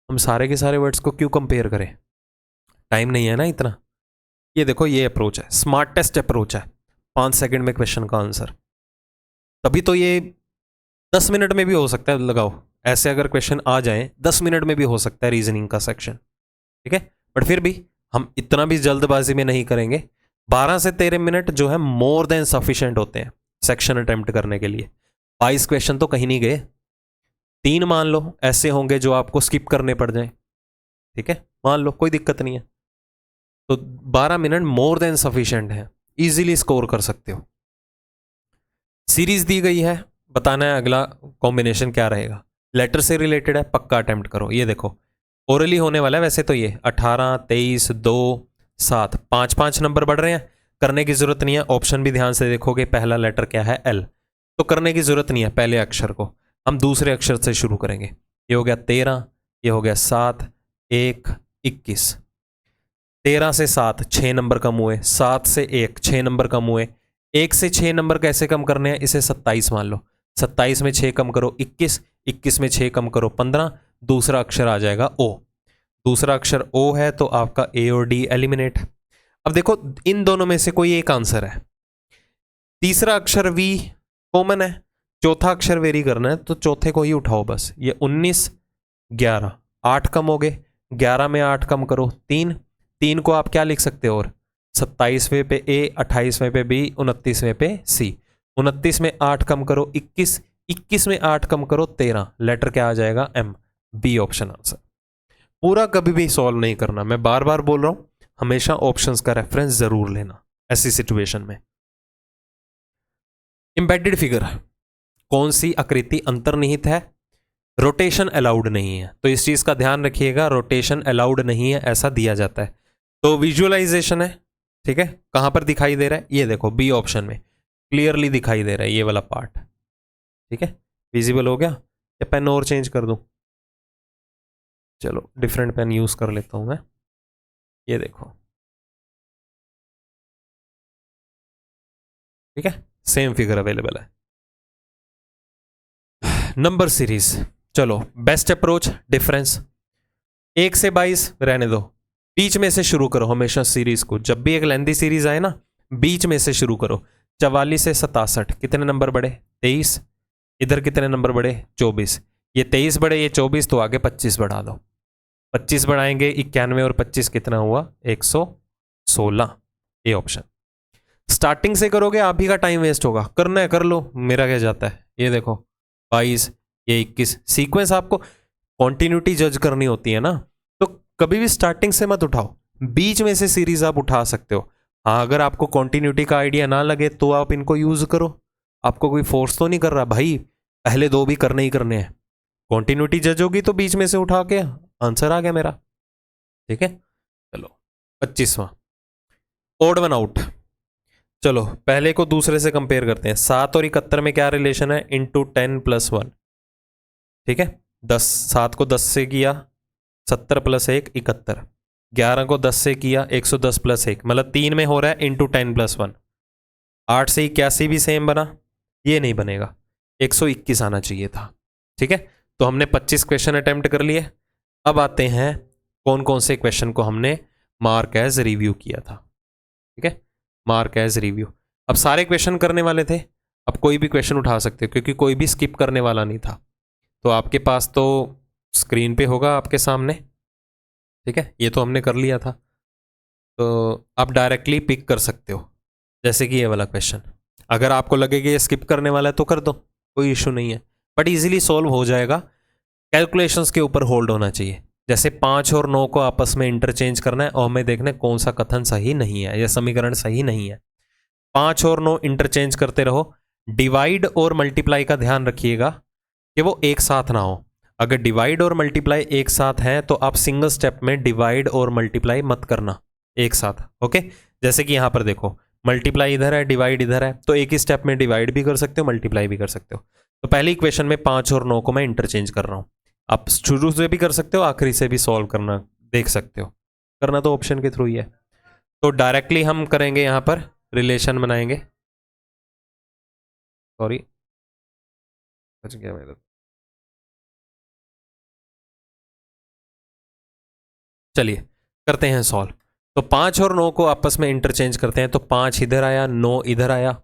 हम सारे के सारे वर्ड्स को क्यों कंपेयर करें, टाइम नहीं है ना इतना। ये देखो, ये अप्रोच है, स्मार्टेस्ट अप्रोच है, 5 सेकंड में क्वेश्चन का आंसर। तभी तो ये 10 मिनट में भी हो सकता है, लगाओ ऐसे अगर क्वेश्चन आ जाए 10 मिनट में भी हो सकता है रीजनिंग का सेक्शन, ठीक है। बट फिर भी हम इतना भी जल्दबाजी में नहीं करेंगे, 12 से 13 मिनट जो है मोर देन सफिशिएंट होते हैं सेक्शन अटेम्प्ट करने के लिए। 22 क्वेश्चन तो कहीं नहीं गए, 3 मान लो ऐसे होंगे जो आपको स्किप करने पड़ जाए, ठीक है, मान लो कोई दिक्कत नहीं है। तो 12 मिनट मोर देन सफिशिएंट है, इजीली स्कोर कर सकते हो। सीरीज दी गई है, बताना है अगला कॉम्बिनेशन क्या रहेगा, लेटर से रिलेटेड है, पक्का अटेम्प्ट करो। ये देखो ओरली होने वाला है वैसे तो, ये 18 23 2 7 5 5 नंबर बढ़ रहे हैं, करने की जरूरत नहीं है। ऑप्शन भी ध्यान से देखोगे, पहला लेटर क्या है L, तो करने की जरूरत नहीं है पहले अक्षर को, हम दूसरे अक्षर से शुरू करेंगे। ये हो गया 13, ये हो गया 7 1 21, 13 से 7 6 नंबर कम हुए, 7 से 1 6 नंबर कम हुए, 1 से 6 नंबर कैसे कम करने हैं, इसे 27 मान लो, 27 में 6 कम करो 21, 21 में 6 कम करो 15, दूसरा अक्षर आ जाएगा O, दूसरा अक्षर O है तो आपका A और D एलिमिनेट। अब देखो इन दोनों में से कोई एक आंसर है, तीसरा अक्षर V कॉमन है, चौथा अक्षर वेरी करना है तो चौथे को ही उठाओ बस। ये 19 11 8 कम हो गए, 11 में 8 कम करो 3, 3 को आप क्या लिख सकते हो? और 27वें पे ए, 28वें पे बी, 29वें पे सी। 29 में 8 कम करो 21, 21 में 8 कम करो 13, लेटर क्या आ जाएगा? एम। B option answer. पूरा कभी भी सॉल्व नहीं करना, मैं बार बार बोल रहा हूं, हमेशा ऑप्शंस का रेफरेंस जरूर लेना ऐसी सिचुएशन में। एम्बेडेड फिगर, कौन सी आकृति अंतर्निहित है? रोटेशन अलाउड नहीं है, तो इस चीज का ध्यान रखिएगा, रोटेशन अलाउड नहीं है ऐसा दिया जाता है। तो विजुअलाइजेशन है, ठीक है, कहां पर दिखाई दे रहा है? ये देखो बी ऑप्शन में क्लियरली दिखाई दे रहा है ये वाला पार्ट, ठीक है, विजिबल हो गया। या पेन और चेंज कर दूं? चलो डिफरेंट पेन यूज कर लेता हूं मैं। ये देखो, ठीक है, सेम फिगर अवेलेबल है। नंबर सीरीज, चलो बेस्ट अप्रोच डिफरेंस, 1 से 22 रहने दो, बीच में से शुरू करो हमेशा सीरीज को। जब भी एक लेंथी सीरीज आए ना, बीच में से शुरू करो। 44 से 67 कितने नंबर बढ़े? 23। इधर कितने नंबर बढ़े? 24। ये 23 बढ़े, ये 24, तो आगे 25 बढ़ा दो। 25 बढ़ाएंगे 91 और 25 कितना हुआ? 116। ये ऑप्शन। स्टार्टिंग से करोगे आप ही का टाइम वेस्ट होगा, करना है कर लो, मेरा क्या जाता है। ये देखो 22, ये 21, सीक्वेंस आपको कॉन्टिन्यूटी जज करनी होती है ना, तो कभी भी स्टार्टिंग से मत उठाओ, बीच में से सीरीज आप उठा सकते हो। हाँ, अगर आपको कॉन्टिन्यूटी का आइडिया ना लगे तो आप इनको यूज करो, आपको कोई फोर्स तो नहीं कर रहा भाई, पहले 2 भी करने ही करने हैं। कॉन्टिन्यूटी जज होगी तो बीच में से उठा के आंसर आ गया मेरा, ठीक है। चलो 25वां, ओड वन आउट। चलो पहले को दूसरे से कंपेयर करते हैं। 7 और 71 में क्या रिलेशन है? इंटू 10 + 1, ठीक है। 10, 7 को 10 से किया 70 + 1 71, 11 को 10 से किया 110 + 1, मतलब 3 में हो रहा है इंटू 10 + 1। 8 से 81 भी सेम बना, ये नहीं बनेगा, 121 आना चाहिए था, ठीक है। तो हमने 25 क्वेश्चन अटेम्प्ट कर लिए। अब आते हैं कौन कौन से क्वेश्चन को हमने मार्क एज रिव्यू किया था, ठीक है, मार्क एज रिव्यू। अब सारे क्वेश्चन करने वाले थे, अब कोई भी क्वेश्चन उठा सकते हो क्योंकि कोई भी स्किप करने वाला नहीं था। तो आपके पास तो स्क्रीन पे होगा आपके सामने, ठीक है, ये तो हमने कर लिया था, तो आप डायरेक्टली पिक कर सकते हो। जैसे कि ये वाला क्वेश्चन, अगर आपको लगे कि ये स्किप करने वाला है तो कर दो, कोई इशू नहीं है, बट इजीली सॉल्व हो जाएगा। कैलकुलेशंस के ऊपर होल्ड होना चाहिए। जैसे 5 और 9 को आपस में इंटरचेंज करना है और हमें देखना है कौन सा कथन सही नहीं है या समीकरण सही नहीं है। 5 और 9 इंटरचेंज करते रहो। डिवाइड और मल्टीप्लाई का ध्यान रखिएगा कि वो एक साथ ना हो। अगर डिवाइड और मल्टीप्लाई एक साथ हैं तो आप सिंगल स्टेप में डिवाइड और मल्टीप्लाई मत करना एक साथ, ओके। जैसे कि यहां पर देखो, मल्टीप्लाई इधर है, डिवाइड इधर है, तो एक ही स्टेप में डिवाइड भी कर सकते हो, मल्टीप्लाई भी कर सकते हो। तो पहले इक्वेशन में 5 और 9 को मैं इंटरचेंज कर रहा हूं। आप शुरू से भी कर सकते हो, आखिरी से भी सॉल्व करना देख सकते हो, करना तो ऑप्शन के थ्रू ही है। तो डायरेक्टली हम करेंगे, यहां पर रिलेशन बनाएंगे, सॉरी बच गया मेरा। चलिए करते हैं सॉल्व। तो 5 और 9 को आपस में इंटरचेंज करते हैं, तो 5 इधर आया, 9 इधर आया,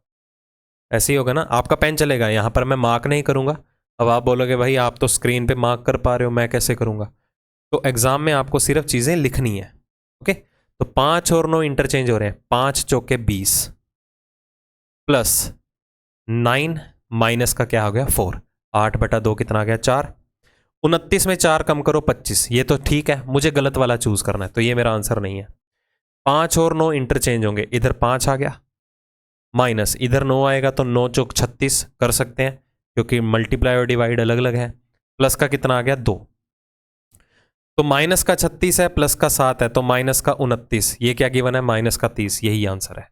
ऐसे ही होगा ना। आपका पेन चलेगा, यहां पर मैं मार्क नहीं करूंगा। अब आप बोलोगे भाई आप तो स्क्रीन पे मार्क कर पा रहे हो, मैं कैसे करूंगा? तो एग्जाम में आपको सिर्फ चीजें लिखनी है, ओके। तो 5 और 9 इंटरचेंज हो रहे हैं, 5 चौके 20 प्लस 9 माइनस का क्या हो गया 4, 8/2 कितना आ गया 4। 29 में 4 कम करो 25, ये तो ठीक है, मुझे गलत वाला चूज करना है तो ये मेरा आंसर नहीं है। 5 और 9 इंटरचेंज होंगे, इधर 5 आ गया, माइनस इधर 9 आएगा, तो 9 चौक 36 कर सकते हैं क्योंकि मल्टीप्लाई और डिवाइड अलग अलग है। प्लस का कितना आ गया 2, तो माइनस का 36 है, प्लस का 7 है, तो माइनस का 29, ये क्या गिवन है माइनस का 30, यही आंसर है।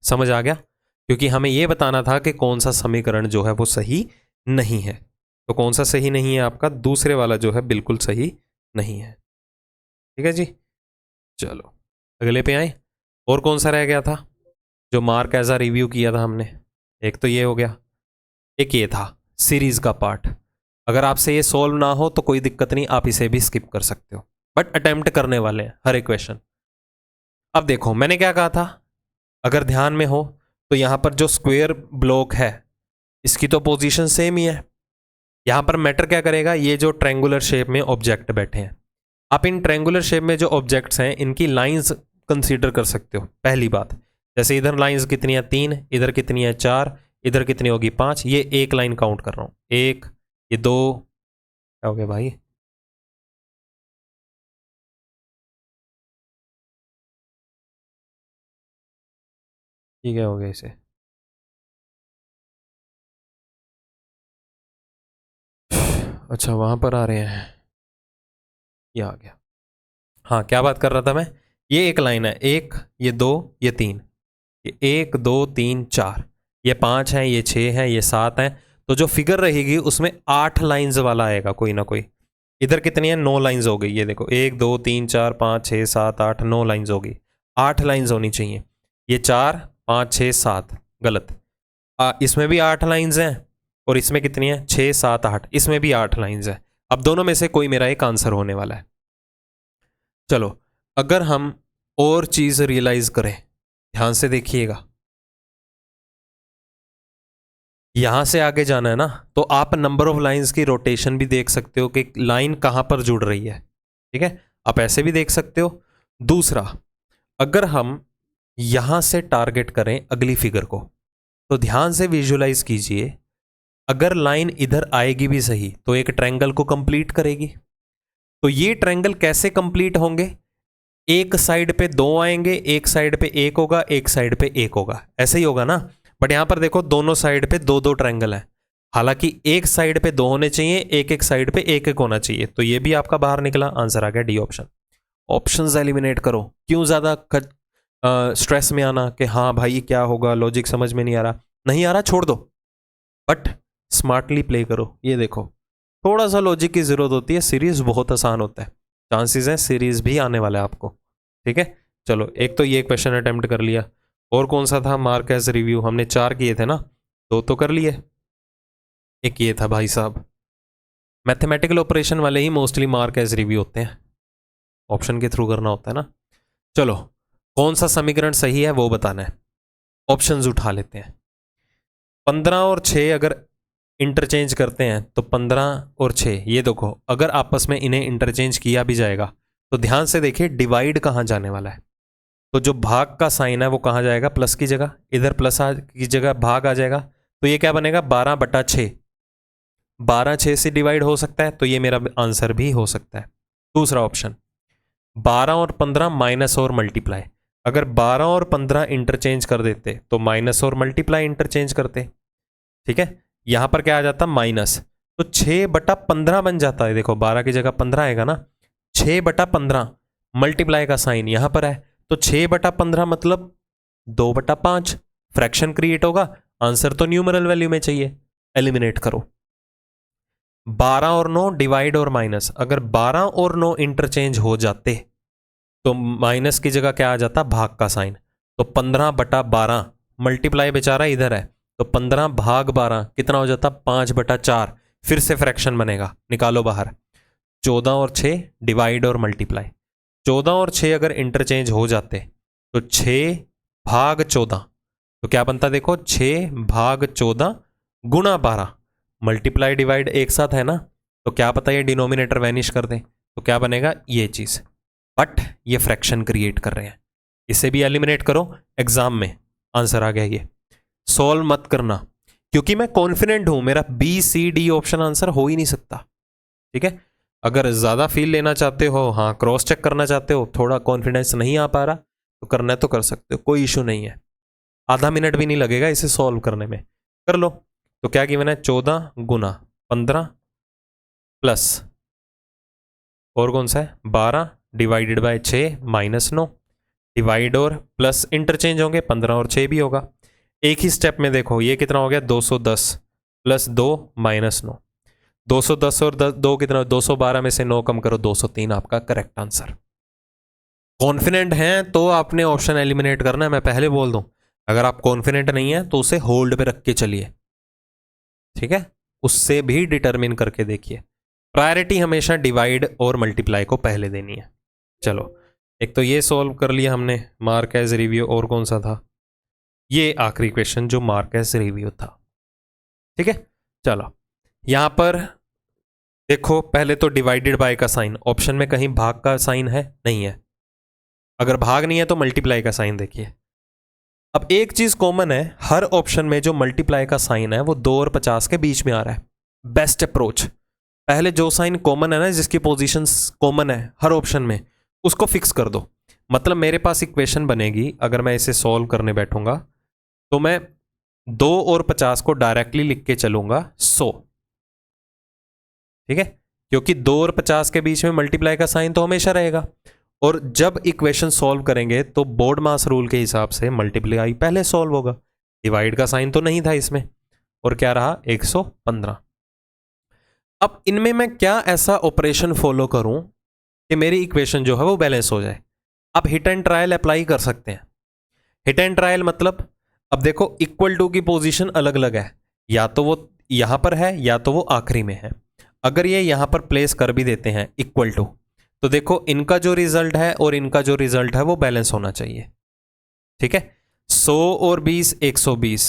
समझ आ गया? क्योंकि हमें यह बताना था कि कौन सा समीकरण जो है वो सही नहीं है। तो कौन सा सही नहीं है आपका? दूसरे वाला जो है बिल्कुल सही नहीं है, ठीक है जी। चलो अगले पे आए, और कौन सा रह गया था जो मार्क एज अ रिव्यू किया था हमने? एक तो ये हो गया, एक ये था सीरीज का पार्ट। अगर आपसे ये सॉल्व ना हो तो कोई दिक्कत नहीं, आप इसे भी स्किप कर सकते हो, बट अटेम्प्ट करने वाले हैं हर एक क्वेश्चन। अब देखो मैंने क्या कहा था, अगर ध्यान में हो तो यहां पर जो स्क्वायर ब्लॉक है इसकी तो पोजीशन सेम ही है। यहां पर मैटर क्या करेगा, ये जो ट्रायंगुलर शेप में ऑब्जेक्ट बैठे हैं, आप इन ट्रायंगुलर शेप में जो ऑब्जेक्ट्स हैं इनकी लाइंस कंसीडर कर सकते हो। पहली बात, जैसे इधर लाइंस कितनी है 3, इधर कितनी है 4, इधर कितनी होगी 5, ये एक लाइन काउंट कर रहा हूँ, एक, ये 2, क्या हो गया भाई, ये क्या हो गया इसे, अच्छा वहां पर आ रहे हैं, ये आ गया। हाँ क्या बात कर रहा था मैं, ये एक लाइन है, एक, ये 2, ये 3, ये 1 2 3 4, ये 5 है, ये 6 है, ये 7 है। तो जो फिगर रहेगी उसमें 8 लाइंस वाला आएगा कोई ना कोई। इधर कितनी है, 9 लाइंस हो गई, ये देखो 1 2 3 4 5 6 7 8 9 लाइंस हो गई, 8 लाइंस होनी चाहिए। ये 4 5 6 7 गलत, इसमें भी 8 लाइंस हैं, और इसमें कितनी है 6 7 8, इसमें भी 8 लाइंस है। अब दोनों में से कोई मेरा एक आंसर होने वाला है। चलो अगर हम और चीज रियलाइज करें, ध्यान से देखिएगा, यहां से आगे जाना है ना, तो आप नंबर ऑफ लाइंस की रोटेशन भी देख सकते हो कि लाइन कहां पर जुड़ रही है, ठीक है, आप ऐसे भी देख सकते हो। दूसरा, अगर हम यहां से टारगेट करें अगली फिगर को, तो ध्यान से विजुलाइज कीजिए, अगर लाइन इधर आएगी भी सही तो एक ट्रायंगल को कंप्लीट करेगी। तो ये ट्रायंगल कैसे कंप्लीट होंगे, एक साइड पे 2 आएंगे, एक साइड पे 1 होगा, एक साइड पे 1 होगा, ऐसे ही होगा ना। बट यहां पर देखो दोनों साइड पे 2 2 ट्रायंगल है, हालांकि एक साइड पे 2 होने चाहिए, एक एक साइड पे 1 1 होना चाहिए। तो ये भी आपका बाहर निकला, आंसर आ गया डी ऑप्शन। ऑप्शंस एलिमिनेट करो, क्यों ज्यादा स्ट्रेस में आना कि हाँ भाई क्या होगा, लॉजिक समझ में नहीं आ रहा, नहीं आ रहा छोड़ दो, बट स्मार्टली प्ले करो। ये देखो थोड़ा सा लॉजिक की जरूरत होती है, सीरीज बहुत आसान होता है, चांसेस हैं सीरीज भी आने वाला है आपको, ठीक है। चलो एक तो ये क्वेश्चन अटेम्प्ट कर लिया, और कौन सा था, मार्क एज रिव्यू, हमने 4 किए थे ना, 2 तो कर लिए, एक ये था भाई साहब, मैथमेटिकल ऑपरेशन वाले ही मोस्टली मार्क एज रिव्यू होते हैं, ऑप्शन के थ्रू करना होता है ना। चलो कौन सा समीकरण सही है वो बताना है, ऑप्शंस उठा लेते हैं। 15 और 6 अगर इंटरचेंज करते हैं तो 15 और 6, ये देखो अगर आपस में इन्हें इंटरचेंज किया भी जाएगा तो ध्यान से देखिए डिवाइड कहाँ जाने वाला है, तो जो भाग का साइन है वो कहाँ जाएगा, प्लस की जगह, इधर प्लस की जगह भाग आ जाएगा, तो ये क्या बनेगा 12/6, 12 6 से डिवाइड हो सकता है, तो ये मेरा आंसर भी हो सकता है। दूसरा ऑप्शन 12 और 15 माइनस और मल्टीप्लाई, अगर 12 और 15 इंटरचेंज कर देते तो माइनस और मल्टीप्लाई इंटरचेंज करते, ठीक है, यहां पर क्या आ जाता माइनस, तो 6/15 बन जाता है, देखो 12 की जगह 15 आएगा ना, 6/15 मल्टीप्लाई का साइन यहां पर है, तो 6/15 मतलब 2/5, फ्रैक्शन क्रिएट होगा, आंसर तो न्यूमरल वैल्यू में चाहिए, एलिमिनेट करो। 12 और 9 डिवाइड और माइनस, अगर 12 और 9 इंटरचेंज हो जाते तो माइनस की जगह क्या आ जाता भाग का साइन, तो 15/12 मल्टीप्लाई बेचारा इधर है, तो 15 भाग 12 कितना हो जाता 5/4, फिर से फ्रैक्शन बनेगा, निकालो बाहर। 14 और 6 डिवाइड और मल्टीप्लाई, 14 और 6 अगर इंटरचेंज हो जाते तो 6 भाग 14, तो क्या बनता देखो 6 भाग 14 गुणा 12, मल्टीप्लाई डिवाइड एक साथ है ना, तो क्या पता ये डिनोमिनेटर वैनिश कर दे, तो क्या बनेगा ये चीज, बट ये फ्रैक्शन क्रिएट कर रहे हैं, इसे भी एलिमिनेट करो, एग्जाम में आंसर आ गया ये। सॉल्व मत करना, क्योंकि मैं कॉन्फिडेंट हूं मेरा B C D option answer हो ही नहीं सकता, ठीक है। अगर ज्यादा फील लेना चाहते हो, हाँ क्रॉस चेक करना चाहते हो, थोड़ा कॉन्फिडेंस नहीं आ पा रहा तो करना है तो कर सकते हो, कोई इशू नहीं है, आधा मिनट भी नहीं लगेगा इसे सॉल्व करने में, कर लो। तो क्या गिवन है 14 गुना 15 प्लस और कौन सा है 12 डिवाइडेड बाय 6 माइनस 9, डिवाइड और प्लस इंटरचेंज होंगे, 15 और 6 भी होगा, एक ही स्टेप में देखो ये कितना हो गया 210 प्लस 2 माइनस 9, 210 और 2 कितना, 212 में से 9 कम करो 203, आपका करेक्ट आंसर। कॉन्फिडेंट हैं तो आपने ऑप्शन एलिमिनेट करना है, मैं पहले बोल दूं, अगर आप कॉन्फिडेंट नहीं है तो उसे होल्ड पे रख के चलिए, ठीक है, उससे भी डिटरमिन करके देखिए, प्रायोरिटी हमेशा डिवाइड और मल्टीप्लाई को पहले देनी है। चलो एक तो ये सॉल्व कर लिया हमने, मार्क एज रिव्यू, और कौन सा था, ये आखिरी क्वेश्चन जो मार्क एज रिव्यू था, ठीक है। चलो यहां पर देखो पहले तो डिवाइडेड बाय का साइन, ऑप्शन में कहीं भाग का साइन है? नहीं है। अगर भाग नहीं है तो मल्टीप्लाई का साइन देखिए। अब एक चीज कॉमन है, हर ऑप्शन में जो मल्टीप्लाई का साइन है वो 2 और 50 के बीच में आ रहा है। बेस्ट अप्रोच, पहले जो साइन कॉमन है ना, जिसकी पोजीशन कॉमन है हर ऑप्शन में, उसको फिक्स कर दो। मतलब मेरे पास इक्वेशन बनेगी, अगर मैं इसे सॉल्व करने बैठूंगा तो मैं 2 और 50 को डायरेक्टली लिख के चलूंगा 100। ठीक है, क्योंकि 2 और 50 के बीच में मल्टीप्लाई का साइन तो हमेशा रहेगा। और जब इक्वेशन सॉल्व करेंगे तो बोर्ड मास रूल के हिसाब से मल्टीप्लाई पहले सॉल्व होगा। डिवाइड का साइन तो नहीं था इसमें, और क्या रहा 115। अब इनमें मैं क्या ऐसा ऑपरेशन फॉलो करूं कि मेरी इक्वेशन जो है वो बैलेंस हो जाए। अब हिट एंड ट्रायल अप्लाई कर सकते हैं। हिट एंड ट्रायल मतलब, अब देखो इक्वल टू की पोजीशन अलग अलग है, या तो वो यहां पर है या तो वो आखिरी में है। अगर ये यहां पर प्लेस कर भी देते हैं इक्वल टू, तो देखो इनका जो रिजल्ट है और इनका जो रिजल्ट है वो बैलेंस होना चाहिए। ठीक है, 100 और 20 120,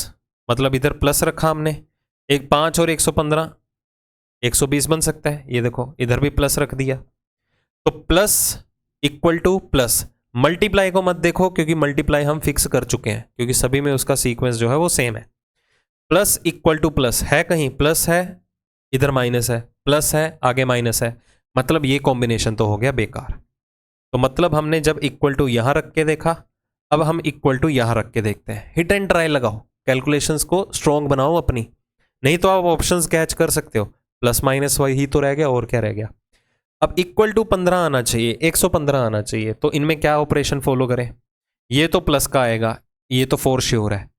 मतलब इधर प्लस रखा हमने, एक 5 और 115 120 बन सकता है। ये देखो इधर भी प्लस रख दिया, तो plus equal two plus. Multiply को मत देखो क्योंकि मल्टीप्लाई हम फिक्स कर चुके हैं, क्योंकि सभी में उसका सीक्वेंस जो है वो सेम है। प्लस इक्वल टू प्लस है, कहीं प्लस है इधर माइनस है, प्लस है आगे माइनस है, मतलब ये कॉम्बिनेशन तो हो गया बेकार। तो मतलब हमने जब इक्वल टू यहां रख के देखा, अब हम इक्वल टू यहां रख के देखते हैं। हिट एंड ट्राई लगाओ, कैलकुलेशंस को स्ट्रॉन्ग बनाओ अपनी, नहीं तो आप ऑप्शंस कैच कर सकते हो। प्लस माइनस वही तो रह गया, और क्या रह गया। अब इक्वल टू 15 आना चाहिए, 115 आना चाहिए, तो इनमें क्या ऑपरेशन फॉलो करें। ये तो प्लस का आएगा, ये तो फॉर श्योर है,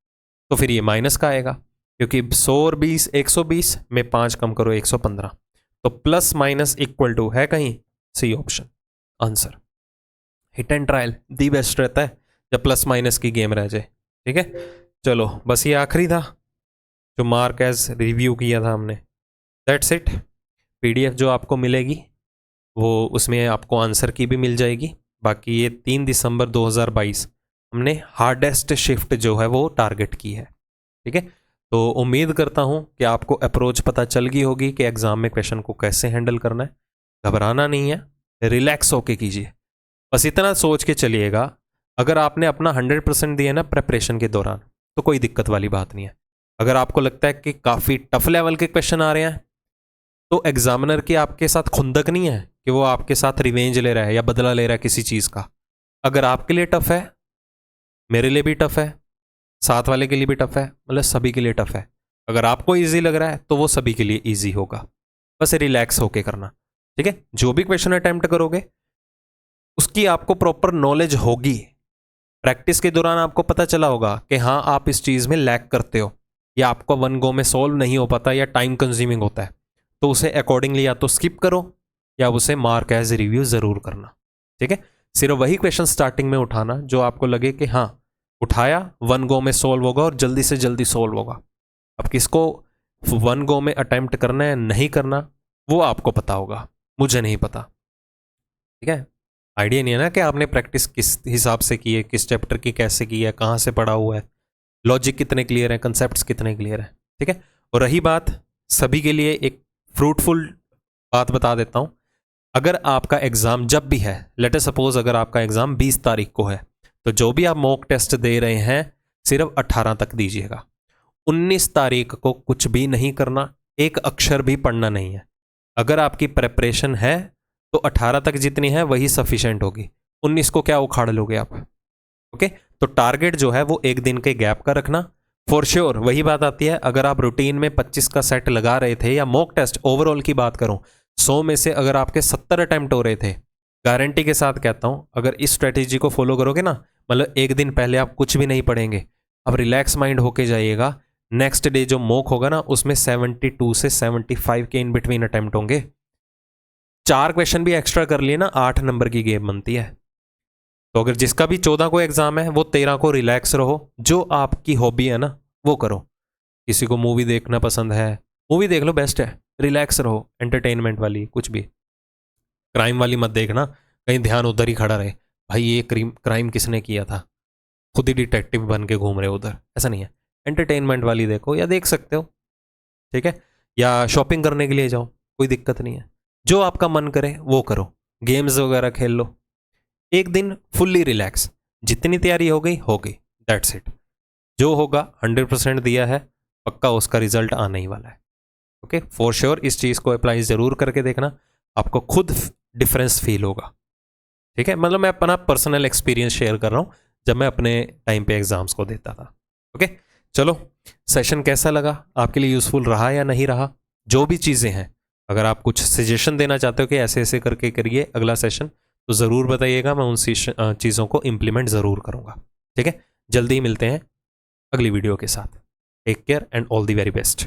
तो फिर ये माइनस का आएगा, क्योंकि 100 और 20 120 में 5 कम करो 115, तो प्लस माइनस इक्वल टू है कहीं, C option answer. Hit and trial the best रहता है जब प्लस माइनस की गेम रह जाए। ठीक है, चलो बस ये आखिरी था जो मार्क एज रिव्यू किया था हमने। That's it. पीडीएफ जो आपको मिलेगी वो उसमें आपको आंसर की भी मिल जाएगी। बाकी ये 3 दिसंबर 2022 हमने हार्डेस्ट शिफ्ट जो है वो टारगेट की है। ठीक है, तो उम्मीद करता हूँ कि आपको अप्रोच पता चल गई होगी कि एग्ज़ाम में क्वेश्चन को कैसे हैंडल करना है। घबराना नहीं है, रिलैक्स होके कीजिए, बस इतना सोच के चलिएगा। अगर आपने अपना 100% दिया ना प्रेपरेशन के दौरान, तो कोई दिक्कत वाली बात नहीं है। अगर आपको लगता है कि काफ़ी टफ लेवल के क्वेश्चन आ रहे हैं, तो एग्जामिनर की आपके साथ खुंदक नहीं है कि वो आपके साथ रिवेंज ले रहा है या बदला ले रहा है किसी चीज़ का। अगर आपके लिए टफ है, मेरे लिए भी टफ है, साथ वाले के लिए भी टफ है, मतलब सभी के लिए टफ है। अगर आपको इजी लग रहा है तो वो सभी के लिए इजी होगा। बस रिलैक्स होके करना। ठीक है, जो भी क्वेश्चन अटेम्प्ट करोगे उसकी आपको प्रॉपर नॉलेज होगी। प्रैक्टिस के दौरान आपको पता चला होगा कि हाँ आप इस चीज़ में लैक करते हो, या आपको वन गो में सॉल्व नहीं हो पाता, या टाइम कंज्यूमिंग होता है, तो उसे अकॉर्डिंगली या तो स्किप करो या उसे मार्क एज रिव्यू ज़रूर करना। ठीक है, सिर्फ वही क्वेश्चन स्टार्टिंग में उठाना जो आपको लगे कि हाँ उठाया वन गो में सॉल्व होगा और जल्दी से जल्दी सॉल्व होगा। अब किसको वन गो में अटेम्प्ट करना है नहीं करना वो आपको पता होगा, मुझे नहीं पता। ठीक है, आइडिया नहीं है ना कि आपने प्रैक्टिस किस हिसाब से की है, किस चैप्टर की कैसे की है, कहाँ से पढ़ा हुआ है, लॉजिक कितने क्लियर है, कंसेप्ट कितने क्लियर है। ठीक है, और रही बात सभी के लिए एक फ्रूटफुल बात बता देता हूँ। अगर आपका एग्ज़ाम जब भी है, लेट अस सपोज अगर आपका एग्ज़ाम 20 तारीख को है, तो जो भी आप मॉक टेस्ट दे रहे हैं सिर्फ 18 तक दीजिएगा। 19 तारीख को कुछ भी नहीं करना, एक अक्षर भी पढ़ना नहीं है। अगर आपकी प्रेपरेशन है तो 18 तक जितनी है वही सफिशेंट होगी, 19 को क्या उखाड़ लोगे आप। ओके, तो टारगेट जो है वो एक दिन के गैप का रखना। फॉर श्योर वही बात आती है, अगर आप रूटीन में 25 का सेट लगा रहे थे, या मॉक टेस्ट ओवरऑल की बात करूं 100 में से अगर आपके 70 अटेम्प्ट हो रहे थे, गारंटी के साथ कहता हूं अगर इस स्ट्रेटेजी को फॉलो करोगे ना, मतलब एक दिन पहले आप कुछ भी नहीं पढ़ेंगे, अब रिलैक्स माइंड होके जाइएगा। नेक्स्ट डे जो मॉक होगा ना उसमें 72 से 75 के इन बिटवीन अटेम्प्ट होंगे। 4 क्वेश्चन भी एक्स्ट्रा कर लिए ना 8 नंबर की गेम बनती है। तो अगर जिसका भी 14 को एग्जाम है वो 13 को रिलैक्स रहो, जो आपकी हॉबी है ना वो करो। किसी को मूवी देखना पसंद है, मूवी देख लो, बेस्ट है। रिलैक्स रहो, एंटरटेनमेंट वाली कुछ भी, क्राइम वाली मत देखना, कहीं ध्यान उधर ही खड़ा रहे, भाई ये क्राइम किसने किया था, खुद ही डिटेक्टिव बन के घूम रहे उधर, ऐसा नहीं है। एंटरटेनमेंट वाली देखो, या देख सकते हो। ठीक है, या शॉपिंग करने के लिए जाओ, कोई दिक्कत नहीं है। जो आपका मन करे वो करो, गेम्स वगैरह खेल लो, एक दिन फुल्ली रिलैक्स, जितनी तैयारी हो गई, दैट्स इट। जो होगा 100% दिया है, पक्का उसका रिजल्ट आने ही वाला है। ओके, फॉर श्योर इस चीज़ को अप्लाई ज़रूर करके देखना, आपको खुद डिफरेंस फील होगा। ठीक है, मतलब मैं अपना पर्सनल एक्सपीरियंस शेयर कर रहा हूँ जब मैं अपने टाइम पे एग्जाम्स को देता था। ओके, चलो, सेशन कैसा लगा, आपके लिए यूज़फुल रहा या नहीं रहा? जो भी चीज़ें हैं, अगर आप कुछ सजेशन देना चाहते हो कि ऐसे ऐसे करके करिए अगला सेशन, तो ज़रूर बताइएगा, मैं उन चीज़ों को इम्प्लीमेंट ज़रूर करूँगा। ठीक है, जल्दी ही मिलते हैं अगली वीडियो के साथ। Take care and all the very best.